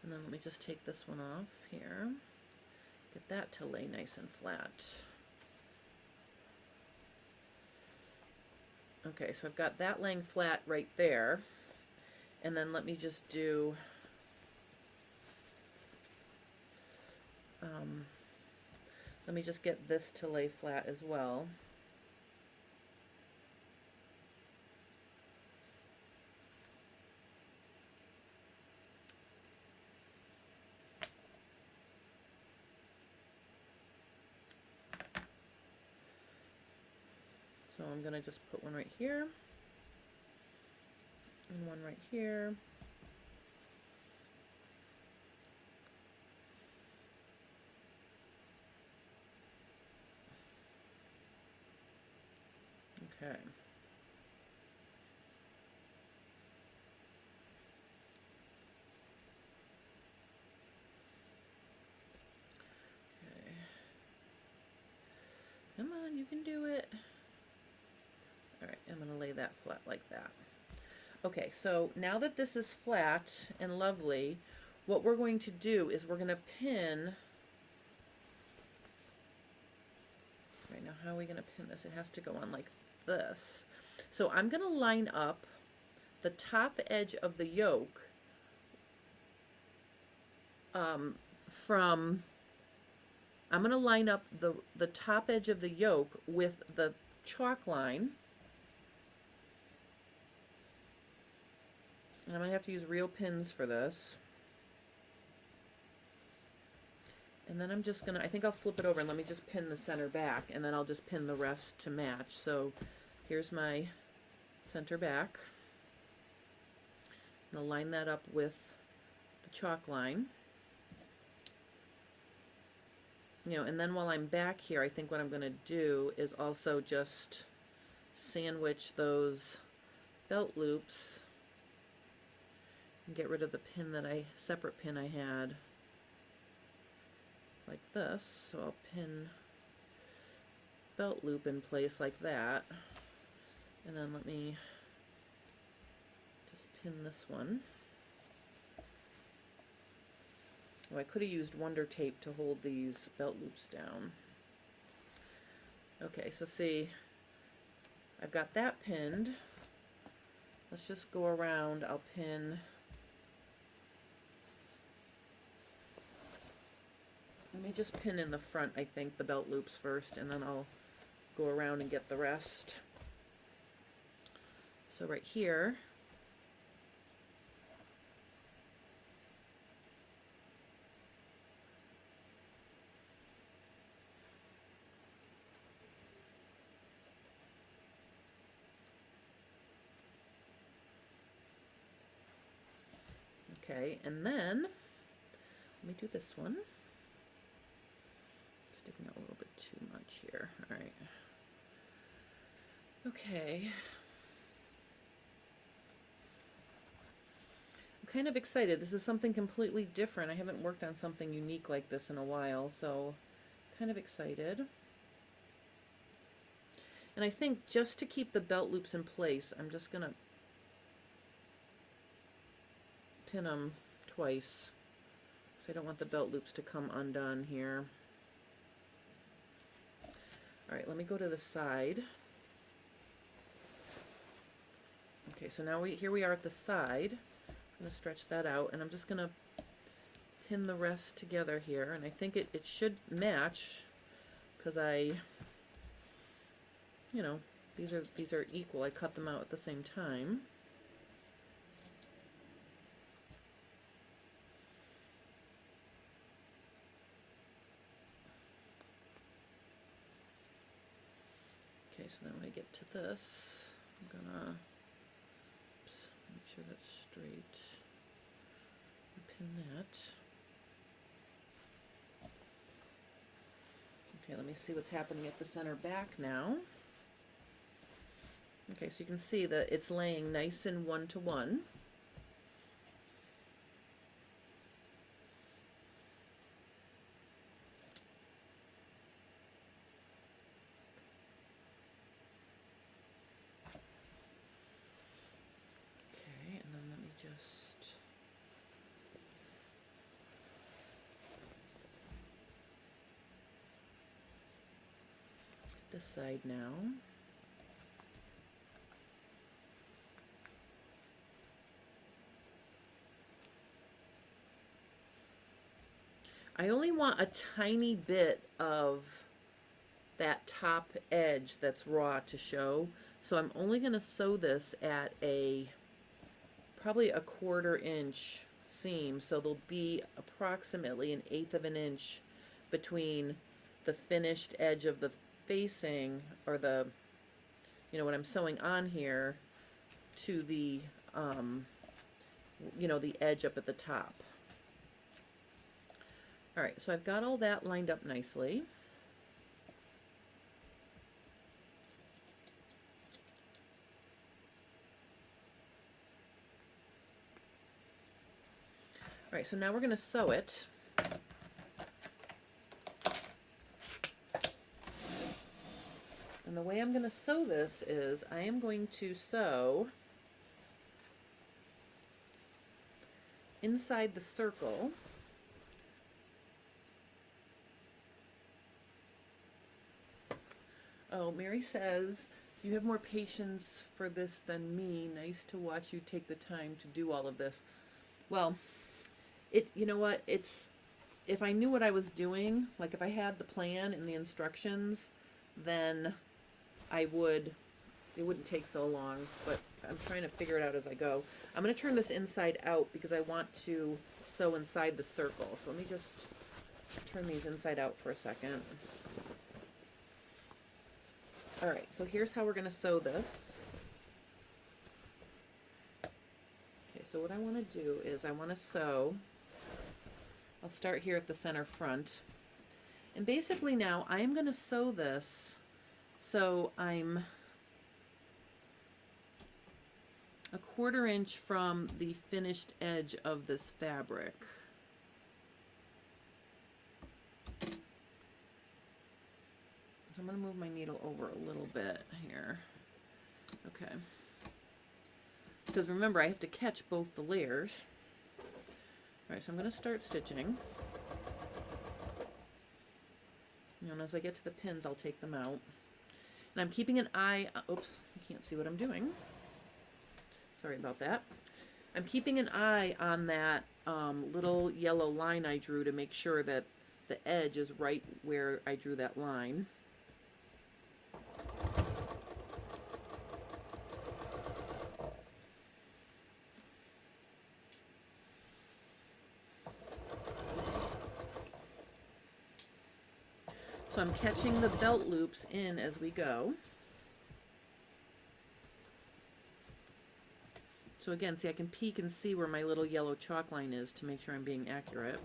S1: And then let me just take this one off here. Get that to lay nice and flat. Okay, so I've got that laying flat right there. And then let me just do let me just get this to lay flat as well. So I'm going to just put one right here and one right here. Okay. Okay. Come on, you can do it. All right, I'm going to lay that flat like that. Okay, so now that this is flat and lovely, what we're going to do is we're going to pin. Right, now how are we going to pin this? It has to go on like this. So I'm going to line up the top edge of the yoke I'm going to line up the top edge of the yoke with the chalk line. And I'm going to have to use real pins for this. And then I'm just going to, I think I'll flip it over and let me just pin the center back, and then I'll just pin the rest to match. So here's my center back. I'm going to line that up with the chalk line. And then while I'm back here, I think what I'm going to do is also just sandwich those belt loops and get rid of the pin separate pin I had like this. So I'll pin belt loop in place like that, and then let me just pin this one. Oh, I could have used Wonder Tape to hold these belt loops down. Okay, so see, I've got that pinned. Let's just go around. I'll pin. Let me just pin in the front, I think, the belt loops first, and then I'll go around and get the rest. So right here, okay, and then let me do this one. Sticking out a little bit too much here. All right. Okay. I'm kind of excited. This is something completely different. I haven't worked on something unique like this in a while, so kind of excited. And I think just to keep the belt loops in place, I'm just going to pin them twice. So I don't want the belt loops to come undone here. All right, let me go to the side. Okay, so now here we are at the side. I'm going to stretch that out, and I'm just going to pin the rest together here. And I think it should match, because you know, these are equal. I cut them out at the same time. Okay, so then when I get to this, I'm gonna make sure that's straight. Pin that. Okay, let me see what's happening at the center back now. Okay, so you can see that it's laying nice and one-to-one. Okay, and then let me just this side now. I only want a tiny bit of that top edge that's raw to show, so I'm only going to sew this at probably a 1/4 inch seam, so there'll be approximately 1/8 of an inch between the finished edge of the facing, or the, what I'm sewing on here, to the the edge up at the top. All right, so I've got all that lined up nicely. All right, so now we're going to sew it. And the way I'm going to sew this is I am going to sew inside the circle. Oh, Mary says, you have more patience for this than me. Nice to watch you take the time to do all of this. Well, you know what, if I knew what I was doing, like if I had the plan and the instructions, then it wouldn't take so long, but I'm trying to figure it out as I go. I'm going to turn this inside out because I want to sew inside the circle. So let me just turn these inside out for a second. All right, so here's how we're going to sew this. Okay, so what I want to do is I want to sew, I'll start here at the center front. And basically now I am going to sew this so I'm a 1/4 inch from the finished edge of this fabric. I'm going to move my needle over a little bit here. Okay. Because remember, I have to catch both the layers. All right, so I'm going to start stitching. And as I get to the pins, I'll take them out. And I'm keeping an eye, oops, you can't see what I'm doing. Sorry about that. I'm keeping an eye on that little yellow line I drew to make sure that the edge is right where I drew that line. So I'm catching the belt loops in as we go. So again, see, I can peek and see where my little yellow chalk line is to make sure I'm being accurate.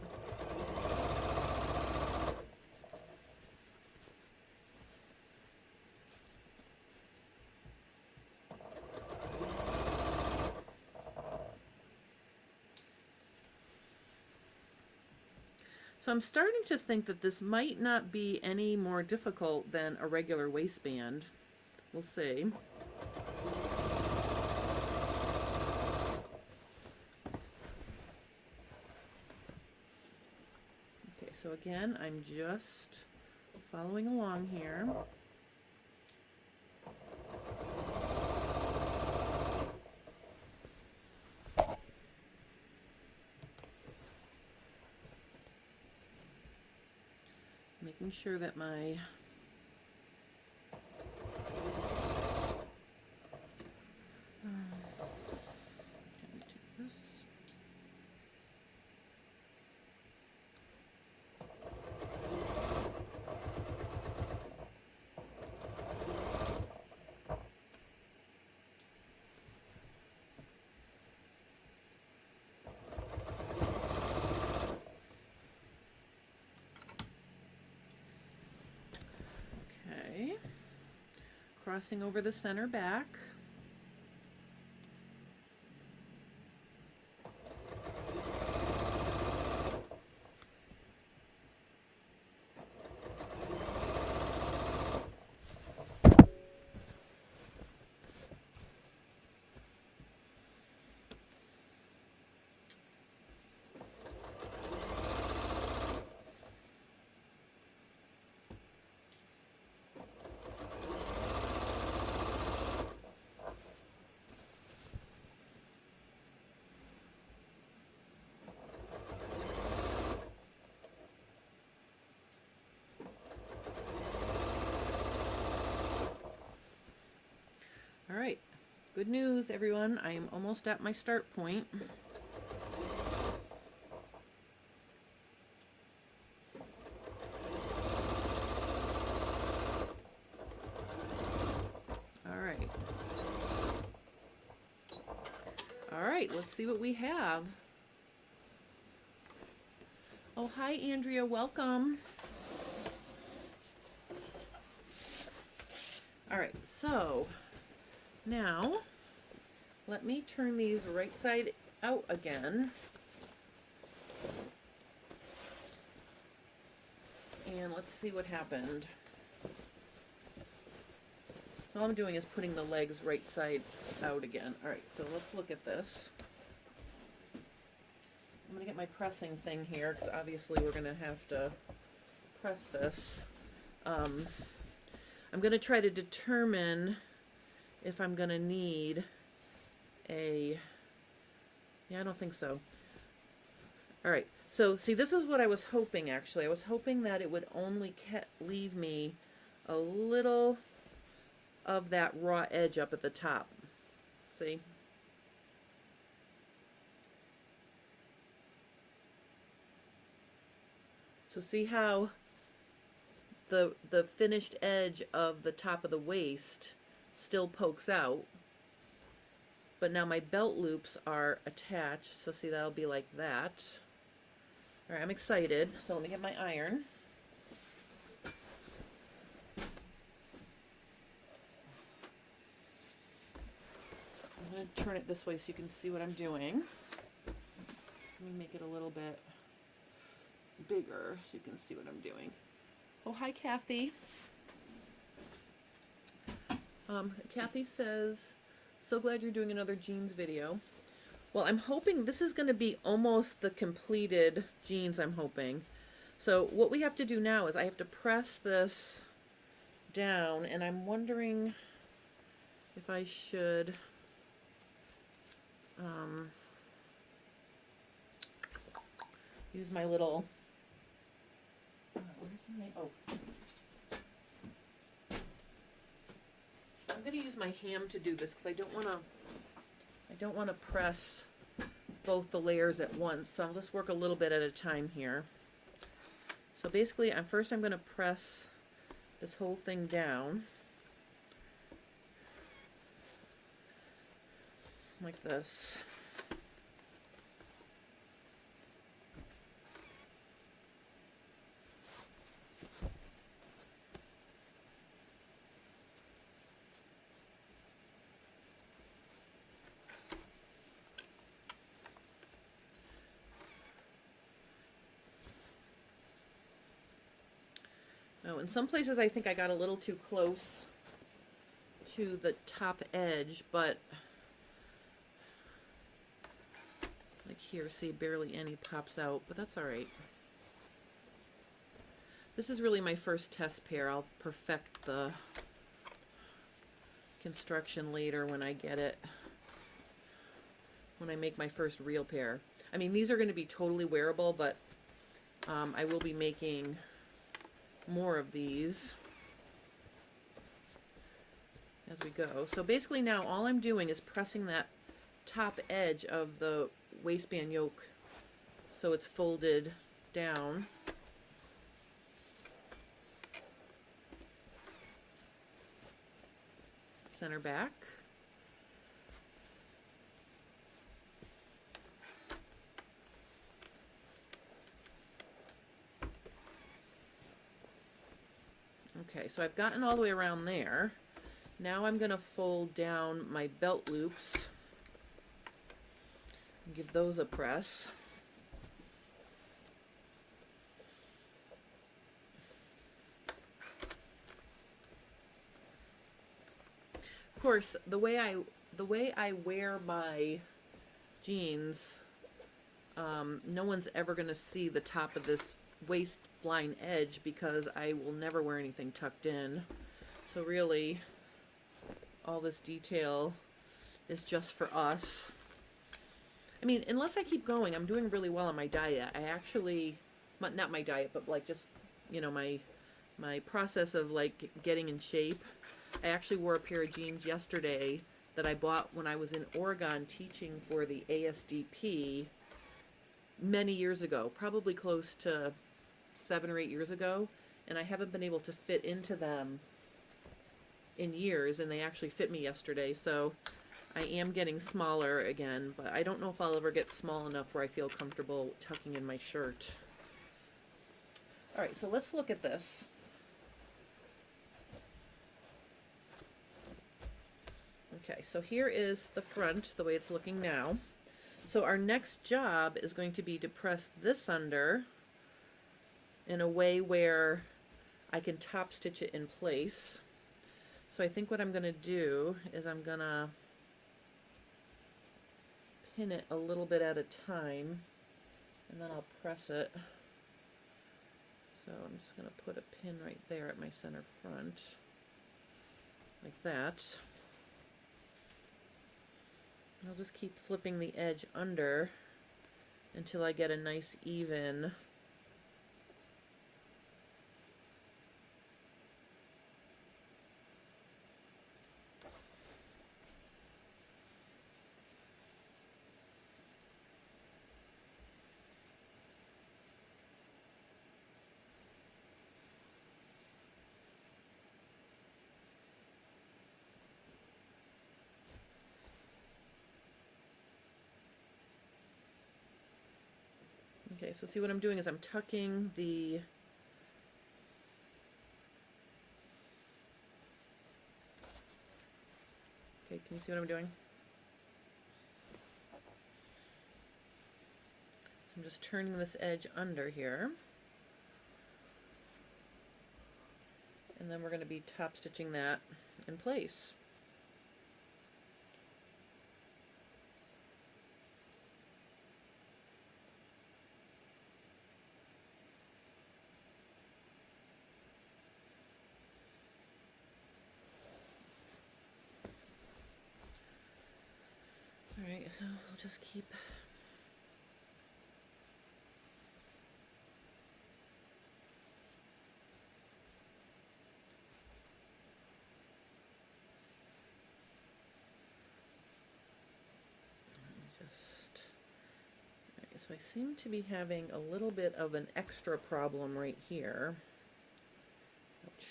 S1: So I'm starting to think that this might not be any more difficult than a regular waistband. We'll see. Okay, so again, I'm just following along here. Making sure that my can we take this? Okay, crossing over the center back. All right, good news, everyone. I am almost at my start point. All right, let's see what we have. Oh, hi, Andrea, welcome. All right, so now let me turn these right side out again. And let's see what happened. All I'm doing is putting the legs right side out again. All right, so let's look at this. I'm gonna get my pressing thing here because obviously we're gonna have to press this. I'm gonna try to determine if I'm gonna need a, yeah, I don't think so. All right, so see, this is what I was hoping actually. I was hoping that it would only leave me a little of that raw edge up at the top. See? So see how the finished edge of the top of the waist still pokes out, but now my belt loops are attached. So see, that'll be like that. All right, I'm excited. So let me get my iron. I'm going to turn it this way so you can see what I'm doing. Let me make it a little bit bigger so you can see what I'm doing. Oh, hi, Kathy. Kathy says, so glad you're doing another jeans video. Well, I'm hoping this is going to be almost the completed jeans, I'm hoping. So what we have to do now is I have to press this down, and I'm wondering if I should use my little, where's my, oh. I'm going to use my ham to do this because I don't want to press both the layers at once. So I'll just work a little bit at a time here. So basically, first I'm going to press this whole thing down like this. Oh, in some places I think I got a little too close to the top edge, but like here, see, barely any pops out, but that's all right. This is really my first test pair. I'll perfect the construction later when I get it, when I make my first real pair. I mean, these are going to be totally wearable, but I will be making more of these as we go. So basically now all I'm doing is pressing that top edge of the waistband yoke so it's folded down. Center back. Okay, so I've gotten all the way around there. Now I'm going to fold down my belt loops and give those a press. Of course, the way I wear my jeans, no one's ever going to see the top of this waistline edge because I will never wear anything tucked in. So really, all this detail is just for us. I mean, unless I keep going, I'm doing really well on my diet. I actually, not my diet, but like just, you know, my process of like getting in shape. I actually wore a pair of jeans yesterday that I bought when I was in Oregon teaching for the ASDP many years ago, probably close to 7 or 8 years ago, and I haven't been able to fit into them in years, and they actually fit me yesterday. So I am getting smaller again, but I don't know if I'll ever get small enough where I feel comfortable tucking in my shirt. All right, so let's look at this. Okay, so here is the front, the way it's looking now. So our next job is going to be to press this under in a way where I can top stitch it in place. So I think what I'm going to do is I'm going to pin it a little bit at a time, and then I'll press it. So I'm just going to put a pin right there at my center front, like that. I'll just keep flipping the edge under until I get a nice even Okay, so see what I'm doing is I'm tucking the Okay, can you see what I'm doing? I'm just turning this edge under here. And then we're going to be top stitching that in place. Alright, so we'll just keep so I seem to be having a little bit of an extra problem right here. Ouch.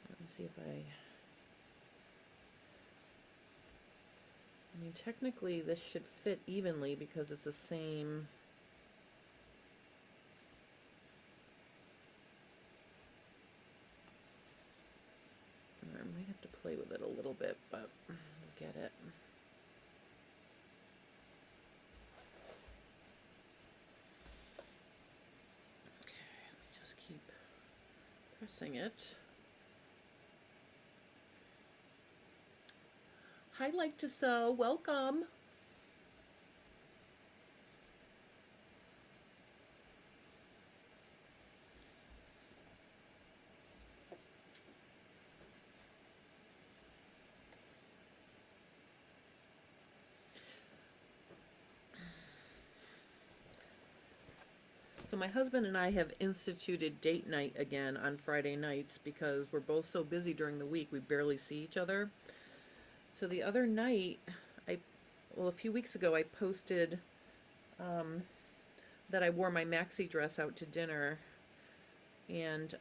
S1: Let me see if I mean, technically this should fit evenly because it's the same. I might have to play with it a little bit, but we'll get it. Okay, let me just keep pressing it. Hi, Like to Sew, welcome. So my husband and I have instituted date night again on Friday nights because we're both so busy during the week we barely see each other. So the other night, a few weeks ago, I posted that I wore my maxi dress out to dinner, and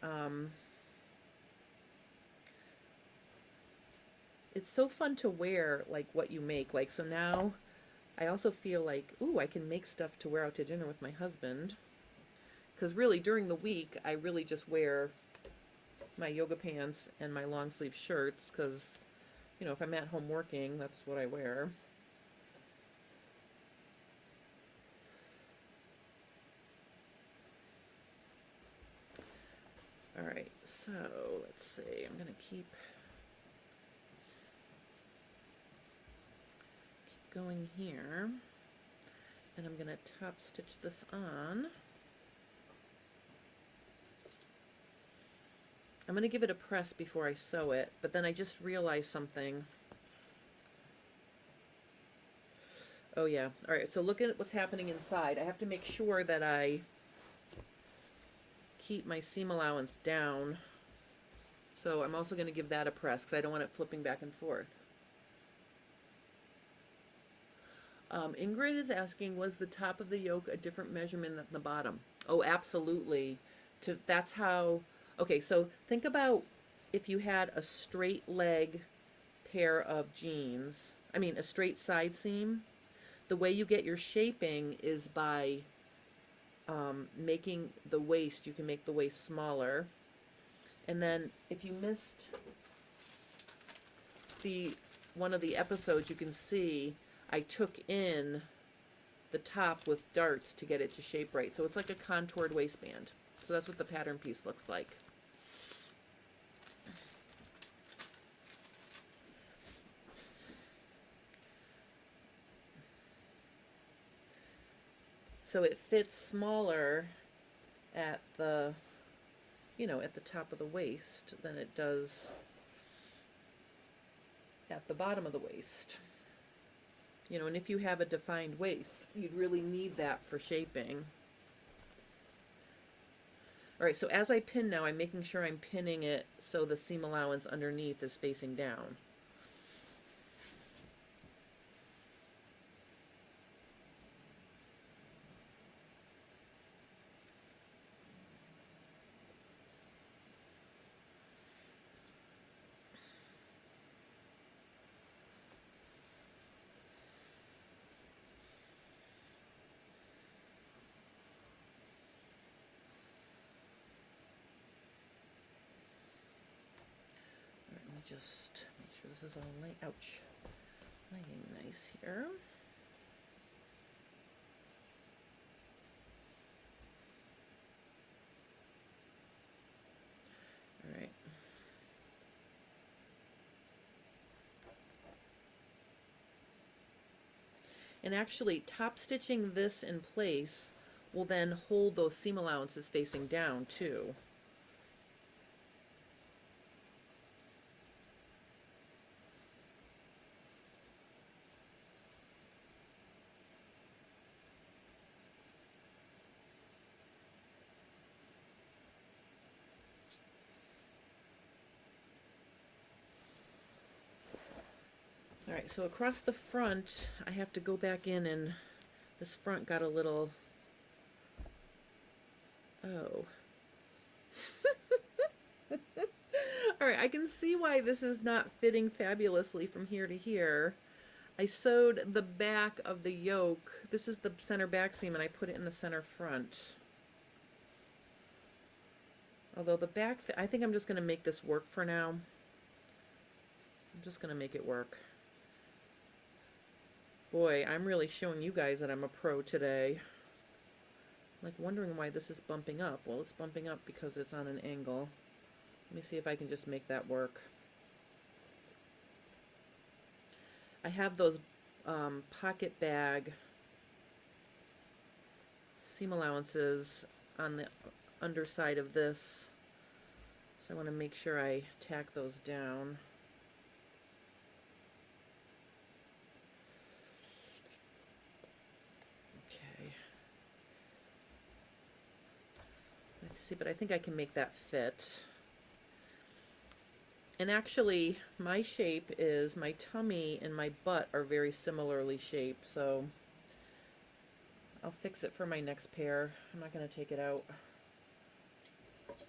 S1: it's so fun to wear, like, what you make. Like, so now I also feel like, ooh, I can make stuff to wear out to dinner with my husband. Because really, during the week, I really just wear my yoga pants and my long sleeve shirts, because, you know, if I'm at home working, that's what I wear. All right, so let's see. I'm going to keep going here, and I'm going to top stitch this on. I'm going to give it a press before I sew it, but then I just realized something. Oh yeah, all right, so look at what's happening inside. I have to make sure that I keep my seam allowance down. So I'm also going to give that a press because I don't want it flipping back and forth. Ingrid is asking, was the top of the yoke a different measurement than the bottom? Oh, absolutely. That's how. Okay, so think about if you had a straight leg pair of jeans, a straight side seam. The way you get your shaping is by making the waist, you can make the waist smaller. And then if you missed one of the episodes, you can see I took in the top with darts to get it to shape right. So it's like a contoured waistband. So that's what the pattern piece looks like. So it fits smaller at the, at the top of the waist than it does at the bottom of the waist. And if you have a defined waist, you'd really need that for shaping. All right, so as I pin now, I'm making sure I'm pinning it so the seam allowance underneath is facing down. Just make sure this is all laying nice here. All right. And actually, top stitching this in place will then hold those seam allowances facing down too. All right, so across the front, I have to go back in, and this front got a little, oh. All right, I can see why this is not fitting fabulously from here to here. I sewed the back of the yoke. This is the center back seam, and I put it in the center front. Although the back, I think I'm just going to make this work for now. I'm just going to make it work. Boy, I'm really showing you guys that I'm a pro today. Like, wondering why this is bumping up. Well, it's bumping up because it's on an angle. Let me see if I can just make that work. I have those pocket bag seam allowances on the underside of this, so I want to make sure I tack those down. Okay. Let's see, but I think I can make that fit. And actually, my shape is, my tummy and my butt are very similarly shaped, so I'll fix it for my next pair. I'm not going to take it out. Just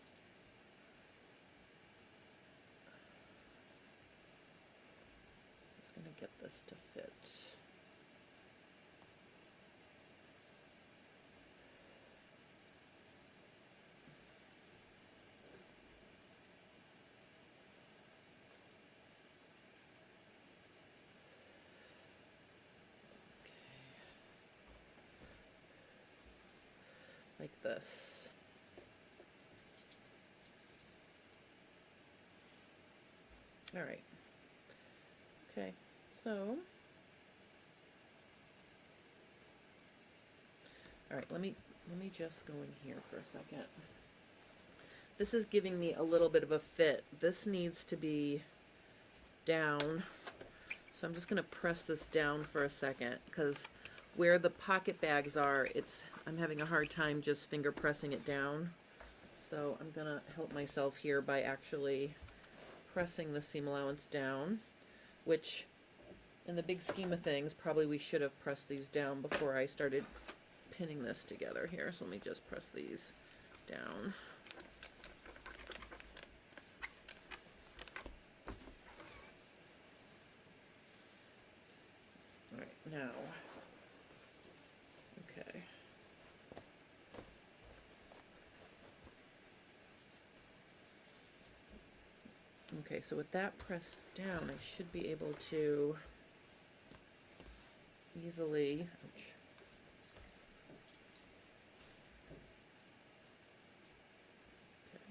S1: going to get this to fit. Like this. All right. Okay, so all right, let me just go in here for a second. This is giving me a little bit of a fit. This needs to be down. So I'm just going to press this down for a second, because where the pocket bags are, I'm having a hard time just finger pressing it down. So I'm going to help myself here by actually pressing the seam allowance down, which in the big scheme of things, probably we should have pressed these down before I started pinning this together here. So let me just press these down. All right, now, okay. Okay, so with that pressed down, I should be able to easily, ouch. Okay.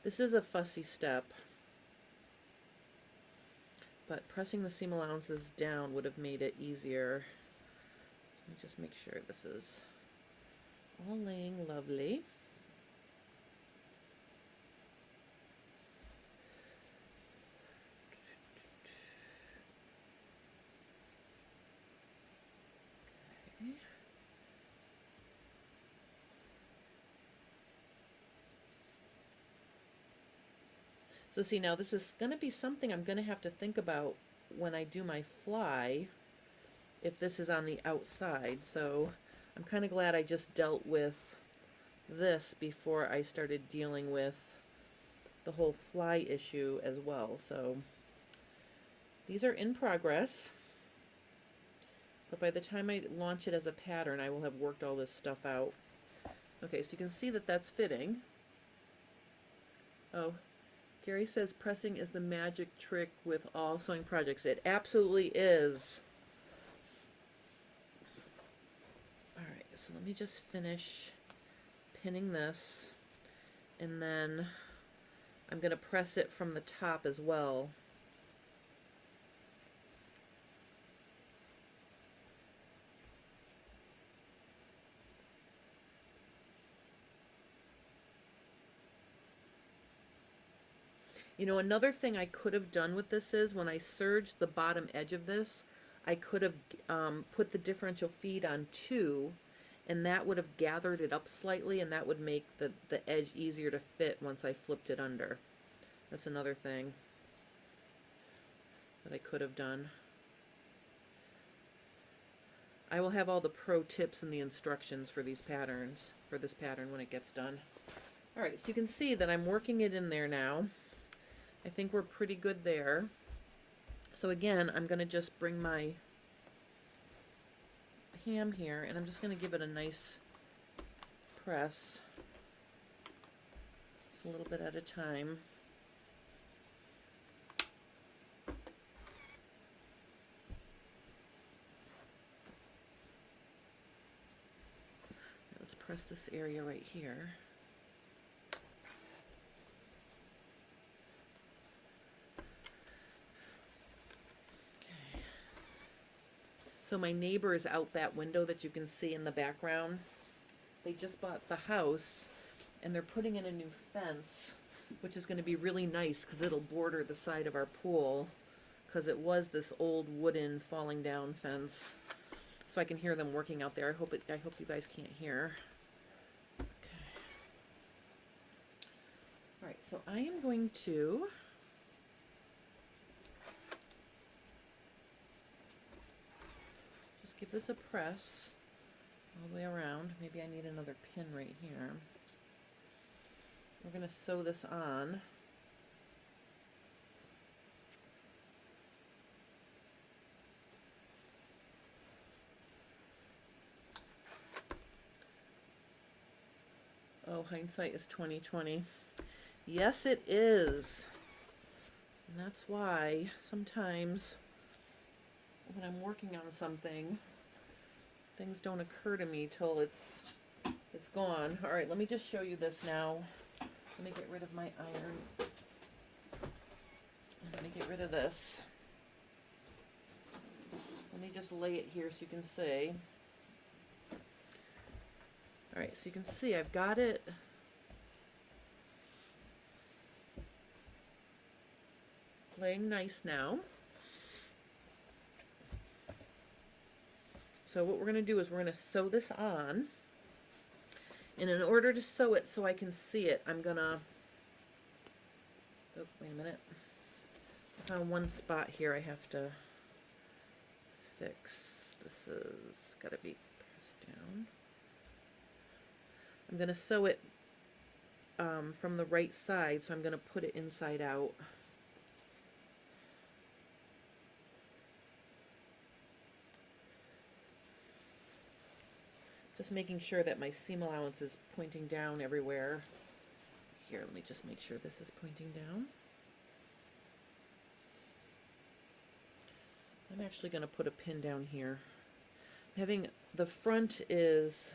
S1: This is a fussy step, but pressing the seam allowances down would have made it easier. Let me just make sure this is all laying lovely. Okay. So see, now this is going to be something I'm going to have to think about when I do my fly, if this is on the outside. So I'm kind of glad I just dealt with this before I started dealing with the whole fly issue as well. So these are in progress, but by the time I launch it as a pattern, I will have worked all this stuff out. Okay, so you can see that that's fitting. Oh, Gary says pressing is the magic trick with all sewing projects. It absolutely is. All right, so let me just finish pinning this, and then I'm going to press it from the top as well. You know, another thing I could have done with this is when I serged the bottom edge of this, I could have put the differential feed on 2, and that would have gathered it up slightly, and that would make the edge easier to fit once I flipped it under. That's another thing that I could have done. I will have all the pro tips and the instructions for these patterns, for this pattern when it gets done. All right, so you can see that I'm working it in there now. I think we're pretty good there. So again, I'm going to just bring my ham here, and I'm just going to give it a nice press, just a little bit at a time. press this area right here. Okay. So my neighbor is out that window that you can see in the background. They just bought the house and they're putting in a new fence, which is going to be really nice because it'll border the side of our pool, because it was this old wooden falling down fence. So I can hear them working out there. I hope you guys can't hear. Okay. All right, so I am going to just give this a press all the way around. Maybe I need another pin right here. We're going to sew this on. Oh, hindsight is 20/20. Yes, it is. And that's why sometimes when I'm working on something, things don't occur to me till it's gone. All right, let me just show you this now. Let me get rid of my iron. Let me get rid of this. Let me just lay it here so you can see. All right, so you can see I've got it laying nice now. So what we're going to do is we're going to sew this on. And in order to sew it so I can see it, I'm going to, oh, wait a minute. I found one spot here I have to fix. This is got to be pressed down. I'm going to sew it from the right side, so I'm going to put it inside out. Just making sure that my seam allowance is pointing down everywhere. Here, let me just make sure this is pointing down. I'm actually going to put a pin down here. Having the front is,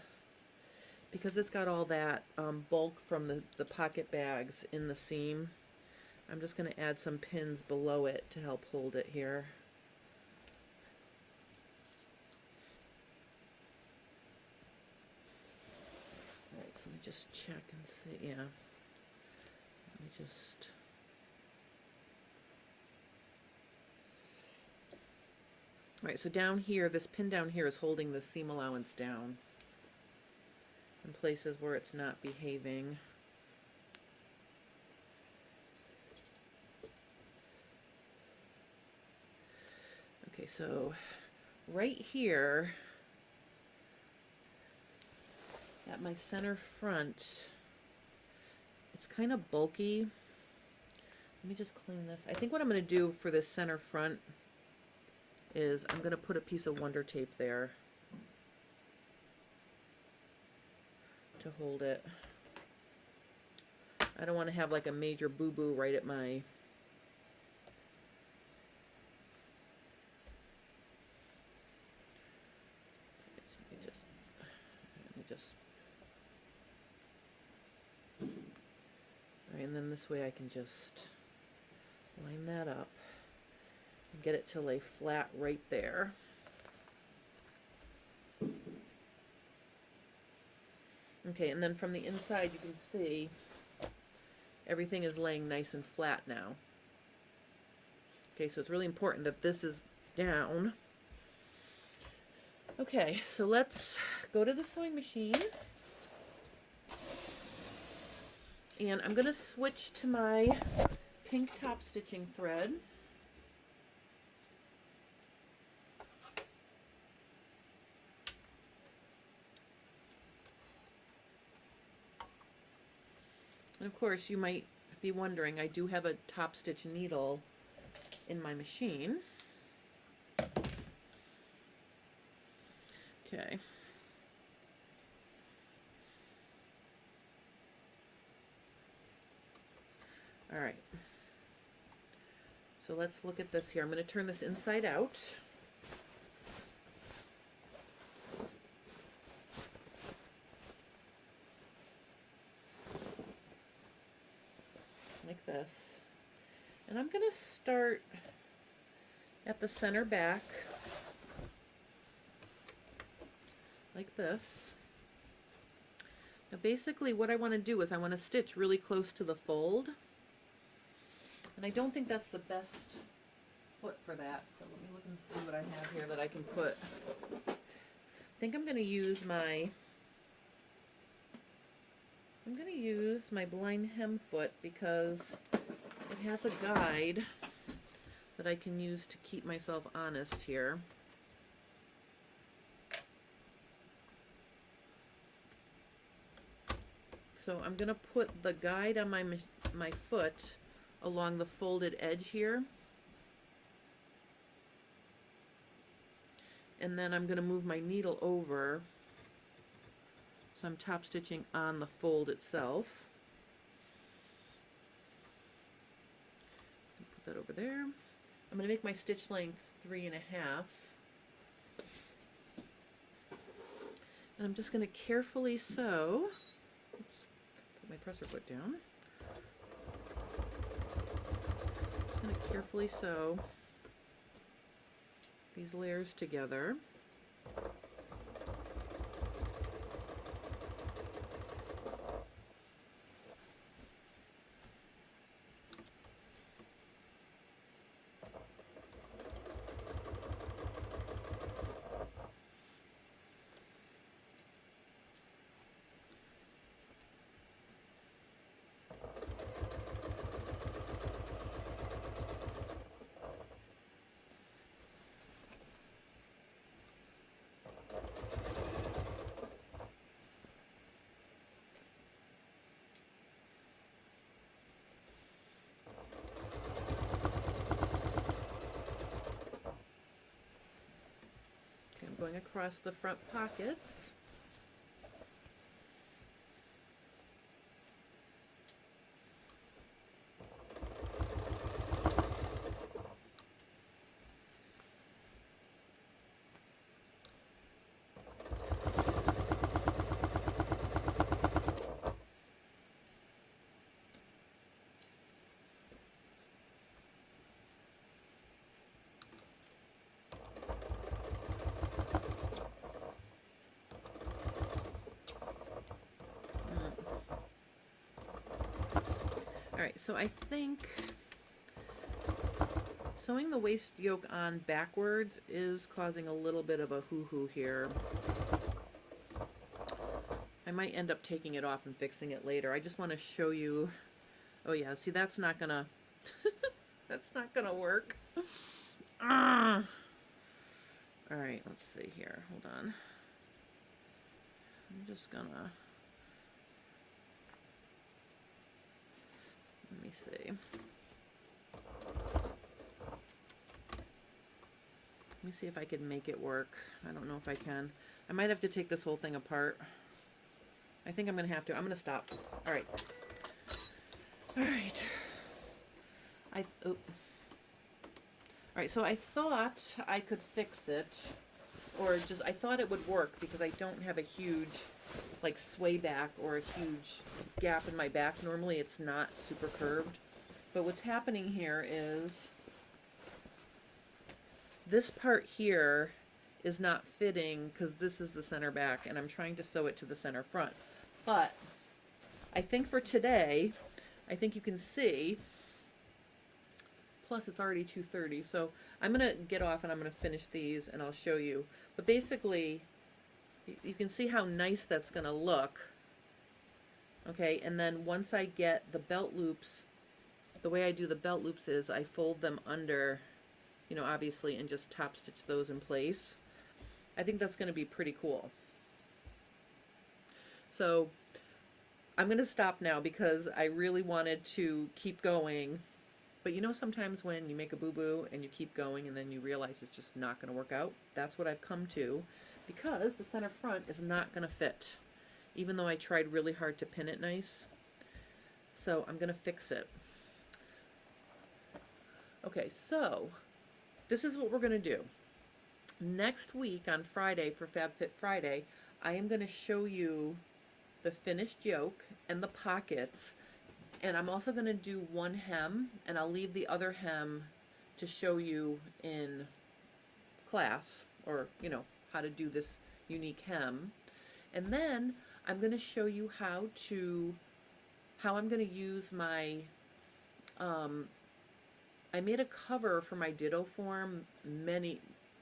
S1: because it's got all that bulk from the pocket bags in the seam, I'm just going to add some pins below it to help hold it here. Alright, so let me just check and see, yeah. Let me just... Alright, so down here, this pin down here is holding the seam allowance down in places where it's not behaving. Okay, so right here at my center front, it's kind of bulky. Let me just clean this. I think what I'm going to do for this center front is I'm going to put a piece of Wonder Tape there to hold it. I don't want to have like a major boo-boo right at my... Let me just... All right, and then this way I can just line that up and get it to lay flat right there. Okay, and then from the inside you can see everything is laying nice and flat now. Okay, so it's really important that this is down. Okay, so let's go to the sewing machine. And I'm going to switch to my pink top stitching thread. And of course, you might be wondering, I do have a top stitch needle in my machine. Okay. All right. So let's look at this here. I'm going to turn this inside out. like this. And I'm going to start at the center back, like this. Now basically what I want to do is I want to stitch really close to the fold. And I don't think that's the best foot for that. So let me look and see what I have here that I can put. I think I'm going to use my blind hem foot because it has a guide that I can use to keep myself honest here. So I'm going to put the guide on my foot along the folded edge here. And then I'm going to move my needle over. So I'm top stitching on the fold itself. Put that over there. I'm going to make my stitch length 3.5. And I'm just going to carefully sew. Oops, put my presser foot down. I'm going to carefully sew these layers together. Going across the front pockets. Alright, so I think sewing the waist yoke on backwards is causing a little bit of a hoo-hoo here. I might end up taking it off and fixing it later. I just want to show you. Oh yeah, see that's not gonna that's not gonna work. Alright, let's see here. Hold on. I'm just gonna let me see. Let me see if I can make it work. I don't know if I can. I might have to take this whole thing apart. I think I'm going to have to. I'm going to stop. All right. All right. All right, so I thought I could fix it, or just, I thought it would work because I don't have a huge, like, sway back or a huge gap in my back. Normally it's not super curved. But what's happening here is this part here is not fitting because this is the center back and I'm trying to sew it to the center front. But I think for today, I think you can see, plus it's already 2:30, so I'm going to get off and I'm going to finish these and I'll show you. But basically, you can see how nice that's going to look. Okay, and then once I get the belt loops, the way I do the belt loops is I fold them under, you know, obviously, and just top stitch those in place. I think that's going to be pretty cool. So I'm going to stop now because I really wanted to keep going. But you know, sometimes when you make a boo-boo and you keep going and then you realize it's just not going to work out, that's what I've come to, because the center front is not going to fit, even though I tried really hard to pin it nice. So I'm going to fix it. Okay, so this is what we're going to do. Next week on Friday for Fab Fit Friday, I am going to show you the finished yoke and the pockets And I'm also going to do one hem, and I'll leave the other hem to show you in class, or how to do this unique hem. And then I'm going to show you how I'm going to use my I made a cover for my Ditto form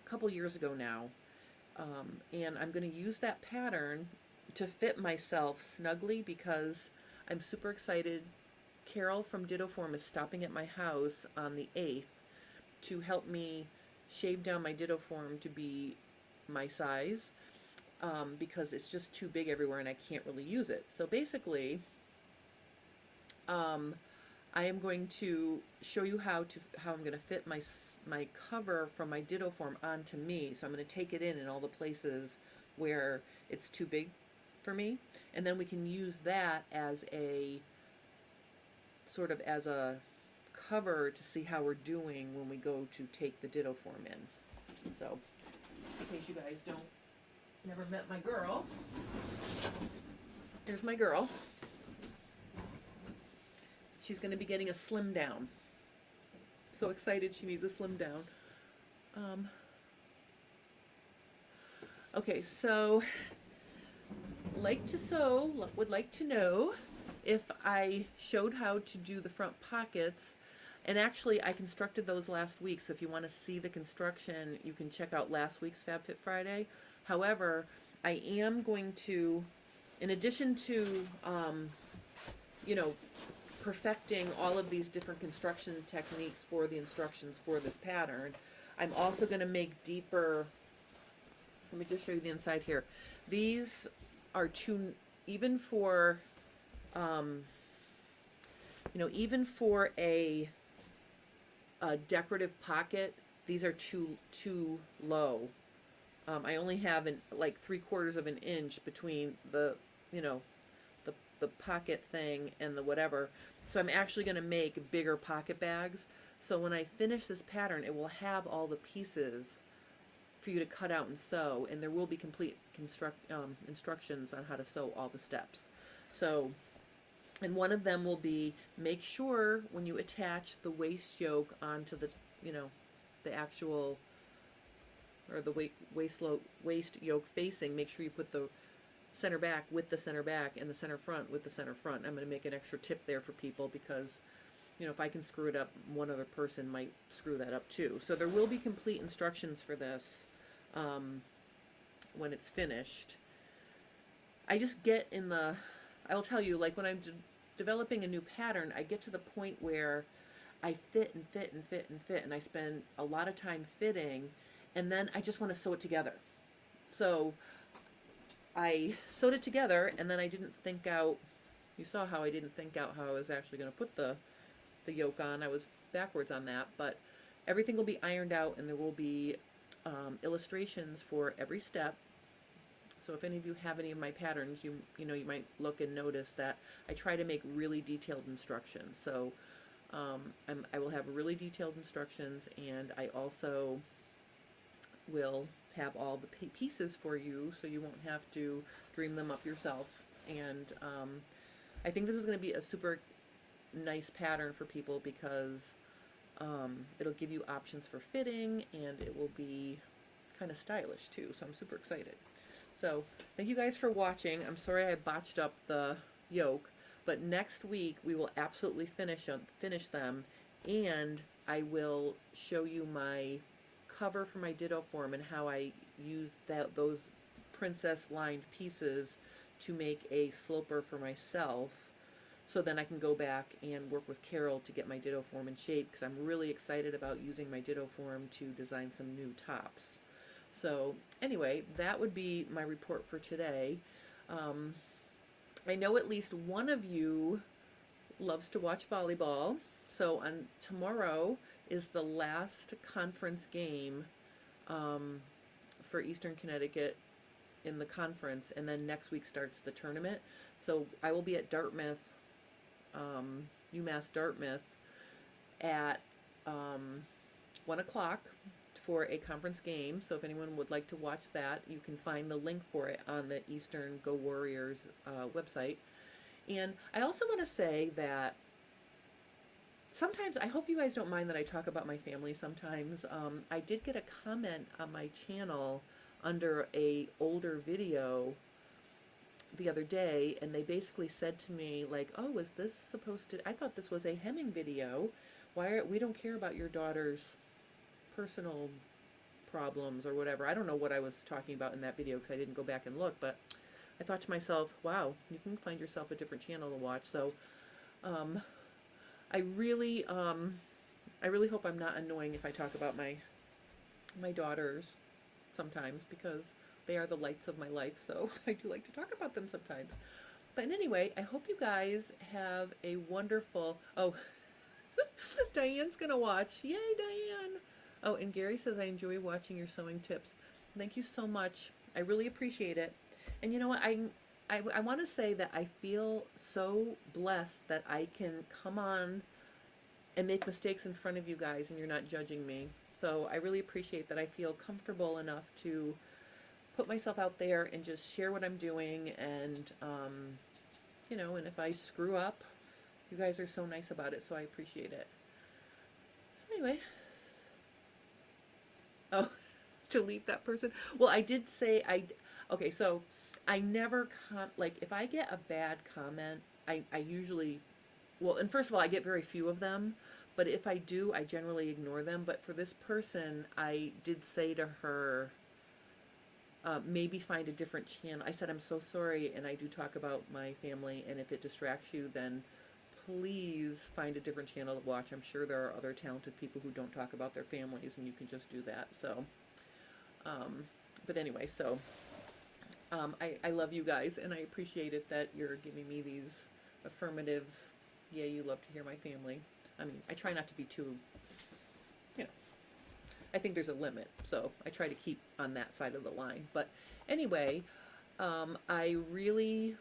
S1: couple years ago now, and I'm going to use that pattern to fit myself snugly because I'm super excited. Carol from Ditto Form is stopping at my house on the 8th to help me shave down my Ditto Form to be my size, because it's just too big everywhere and I can't really use it. So basically, I am going to show you how I'm going to fit my cover from my Ditto Form onto me. So I'm going to take it in all the places where it's too big for me, and then we can use that as a sort of as a cover to see how we're doing when we go to take the Ditto Form in. So in case you guys never met my girl, here's my girl. She's going to be getting a slim down. So excited she needs a slim down. Okay, so like to sew, would like to know if I showed how to do the front pockets. And actually I constructed those last week, so if you want to see the construction, you can check out last week's Fab Fit Friday. However, I am going to, in addition to perfecting all of these different construction techniques for the instructions for this pattern, I'm also going to make deeper. Let me just show you the inside here. These are even for even for a decorative pocket, these are too low. I only have like 3/4 of an inch between the the pocket thing and the whatever. So I'm actually going to make bigger pocket bags. So when I finish this pattern, it will have all the pieces for you to cut out and sew, and there will be complete instructions on how to sew all the steps. So, and one of them will be, make sure when you attach the waist yoke onto the the actual, or the waist yoke facing, make sure you put the center back with the center back and the center front with the center front. I'm going to make an extra tip there for people because if I can screw it up, one other person might screw that up too. So there will be complete instructions for this when it's finished. I just get I'll tell you, like when I'm developing a new pattern, I get to the point where I fit and fit and fit and fit, and I spend a lot of time fitting, and then I just want to sew it together. So I sewed it together, and then I didn't think out, you saw how I didn't think out how I was actually going to put the yoke on. I was backwards on that, but everything will be ironed out, and there will be illustrations for every step. So if any of you have any of my patterns, you might look and notice that I try to make really detailed instructions. So I will have really detailed instructions, and I also will have all the pieces for you, so you won't have to dream them up yourself. And I think this is going to be a super nice pattern for people because it'll give you options for fitting, and it will be kind of stylish too. So I'm super excited. So thank you guys for watching. I'm sorry I botched up the yoke, but next week we will absolutely finish them, and I will show you my cover for my Ditto Form and how I use those princess lined pieces to make a sloper for myself, so then I can go back and work with Carol to get my Ditto Form in shape, because I'm really excited about using my Ditto Form to design some new tops. So anyway, that would be my report for today. I know at least one of you loves to watch volleyball. So on tomorrow is the last conference game for Eastern Connecticut in the conference, and then next week starts the tournament. So I will be at Dartmouth, UMass Dartmouth, at 1 o'clock for a conference game. So if anyone would like to watch that, you can find the link for it on the Eastern Go Warriors website. And I also want to say that sometimes I hope you guys don't mind that I talk about my family sometimes. I did get a comment on my channel under a older video the other day, and they basically said to me like, "Oh, is this supposed to? I thought this was a hemming video. We don't care about your daughter's personal problems or whatever." I don't know what I was talking about in that video because I didn't go back and look, but I thought to myself, wow, you can find yourself a different channel to watch. So um, I really hope I'm not annoying if I talk about my daughters sometimes, because they are the lights of my life, so I do like to talk about them sometimes. But anyway, I hope you guys have a wonderful, oh, Diane's gonna watch. Yay, Diane! Oh, and Gary says, I enjoy watching your sewing tips. Thank you so much. I really appreciate it. And you know what? I want to say that I feel so blessed that I can come on and make mistakes in front of you guys and you're not judging me. So I really appreciate that. I feel comfortable enough to put myself out there and just share what I'm doing. And, you know, and if I screw up, you guys are so nice about it, so I appreciate it. So anyway, oh, delete that person. Well, I did say okay, so I never like if I get a bad comment, I usually, well, and first of all, I get very few of them, but if I do, I generally ignore them. But for this person, I did say to her, maybe find a different channel. I said, I'm so sorry, and I do talk about my family, and if it distracts you, then please find a different channel to watch. I'm sure there are other talented people who don't talk about their families, and you can just do that. So, but anyway, so I love you guys, and I appreciate it that you're giving me these affirmative, yeah, you love to hear my family. I mean, I try not to be too, you know, I think there's a limit, so I try to keep on that side of the line. But anyway, I really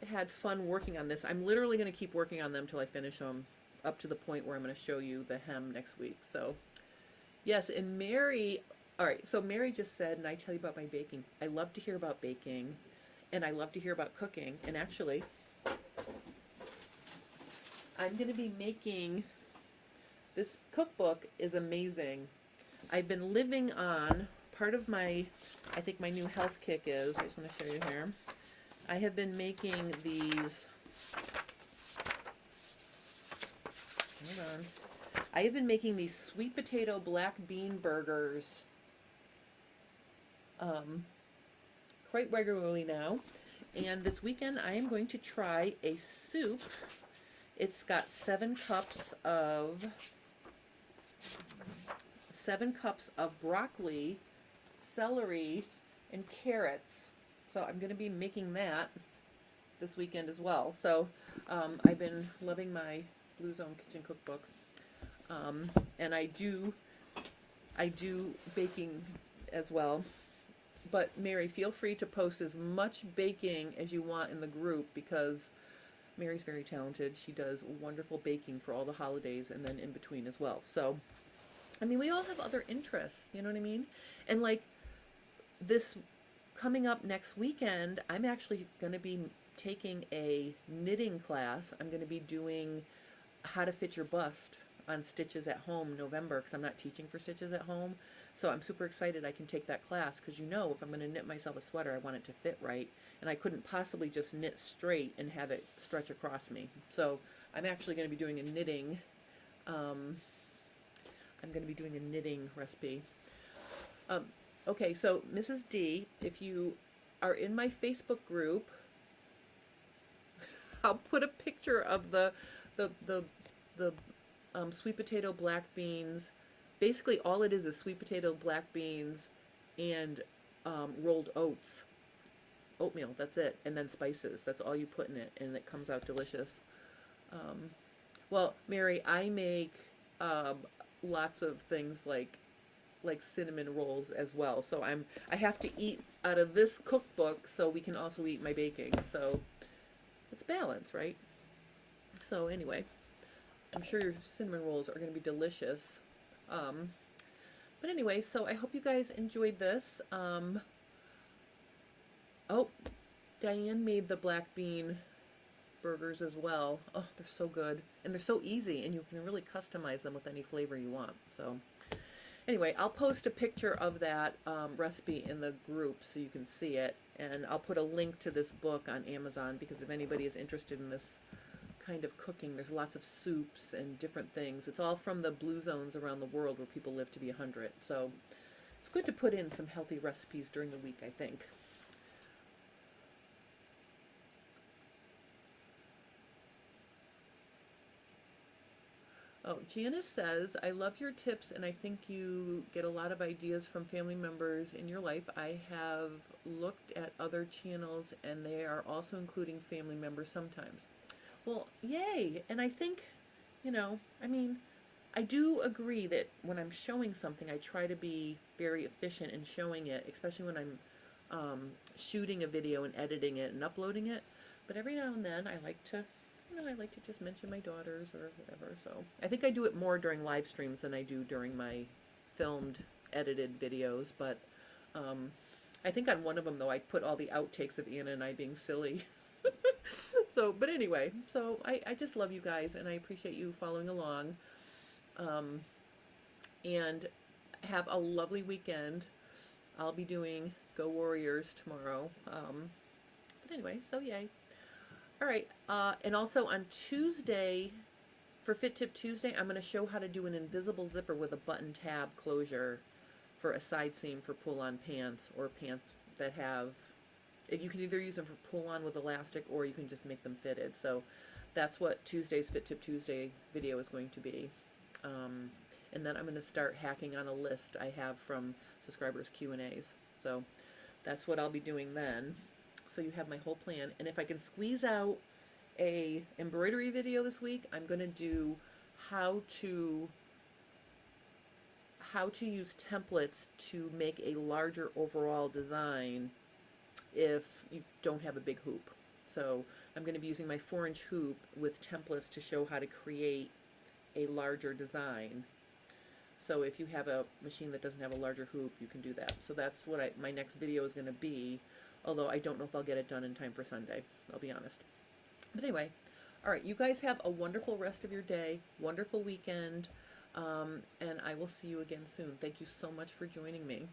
S1: had fun working on this. I'm literally going to keep working on them till I finish them, up to the point where I'm going to show you the hem next week. So yes, and Mary, all right, so Mary just said, and I tell you about my baking. I love to hear about baking, and I love to hear about cooking. And actually, I'm going to be making, this cookbook is amazing. I've been living on, part of my, I think my new health kick is, I just want to show you here. I have been making these, hold on. I have been making these sweet potato black bean burgers quite regularly now. And this weekend I am going to try a soup. It's got 7 cups of broccoli, celery, and carrots. So I'm going to be making that this weekend as well. So I've been loving my Blue Zone Kitchen Cookbook. And I do baking as well. But Mary, feel free to post as much baking as you want in the group, because Mary's very talented. She does wonderful baking for all the holidays and then in between as well. So, I mean, we all have other interests, you know what I mean? And like this coming up next weekend, I'm actually going to be taking a knitting class. I'm going to be doing how to fit your bust on Stitches at Home November, because I'm not teaching for Stitches at Home. So I'm super excited I can take that class, because you know, if I'm going to knit myself a sweater, I want it to fit right, and I couldn't possibly just knit straight and have it stretch across me. So I'm actually going to be doing a knitting, recipe. Okay, so Mrs. D, if you are in my Facebook group, I'll put a picture of the sweet potato black beans. Basically, all it is sweet potato black beans and rolled oatmeal. That's it, and then spices. That's all you put in it, and it comes out delicious. Well, Mary, I make lots of things like cinnamon rolls as well. So I have to eat out of this cookbook so we can also eat my baking. So it's balance, right? So anyway, I'm sure your cinnamon rolls are going to be delicious. But anyway, so I hope you guys enjoyed this. Oh, Diane made the black bean burgers as well. Oh, they're so good. And they're so easy, and you can really customize them with any flavor you want. So anyway, I'll post a picture of that recipe in the group so you can see it. And I'll put a link to this book on Amazon, because if anybody is interested in this kind of cooking, there's lots of soups and different things. It's all from the blue zones around the world where people live to be 100. So it's good to put in some healthy recipes during the week, I think. Oh, Janice says, I love your tips, and I think you get a lot of ideas from family members in your life. I have looked at other channels, and they are also including family members sometimes. Well, yay! And I think, I mean, I do agree that when I'm showing something, I try to be very efficient in showing it, especially when I'm shooting a video and editing it and uploading it. But every now and then, I like to just mention my daughters or whatever. So I think I do it more during live streams than I do during my filmed, edited videos. But I think on one of them, though, I put all the outtakes of Anna and I being silly. So, but anyway, so I just love you guys, and I appreciate you following along. And have a lovely weekend. I'll be doing Go Warriors tomorrow. But anyway, so yay. All right, and also on Tuesday, for Fit Tip Tuesday, I'm going to show how to do an invisible zipper with a button tab closure for a side seam for pull-on pants, or pants that have, you can either use them for pull-on with elastic, or you can just make them fitted. So that's what Tuesday's Fit Tip Tuesday video is going to be. And then I'm going to start hacking on a list I have from subscribers' Q&As. So that's what I'll be doing then. So you have my whole plan. And if I can squeeze out a embroidery video this week, I'm going to do how to use templates to make a larger overall design if you don't have a big hoop. So I'm going to be using my 4-inch hoop with templates to show how to create a larger design. So if you have a machine that doesn't have a larger hoop, you can do that. So that's what my next video is going to be, although I don't know if I'll get it done in time for Sunday, I'll be honest. But anyway, all right, you guys have a wonderful rest of your day, wonderful weekend, and I will see you again soon. Thank you so much for joining me.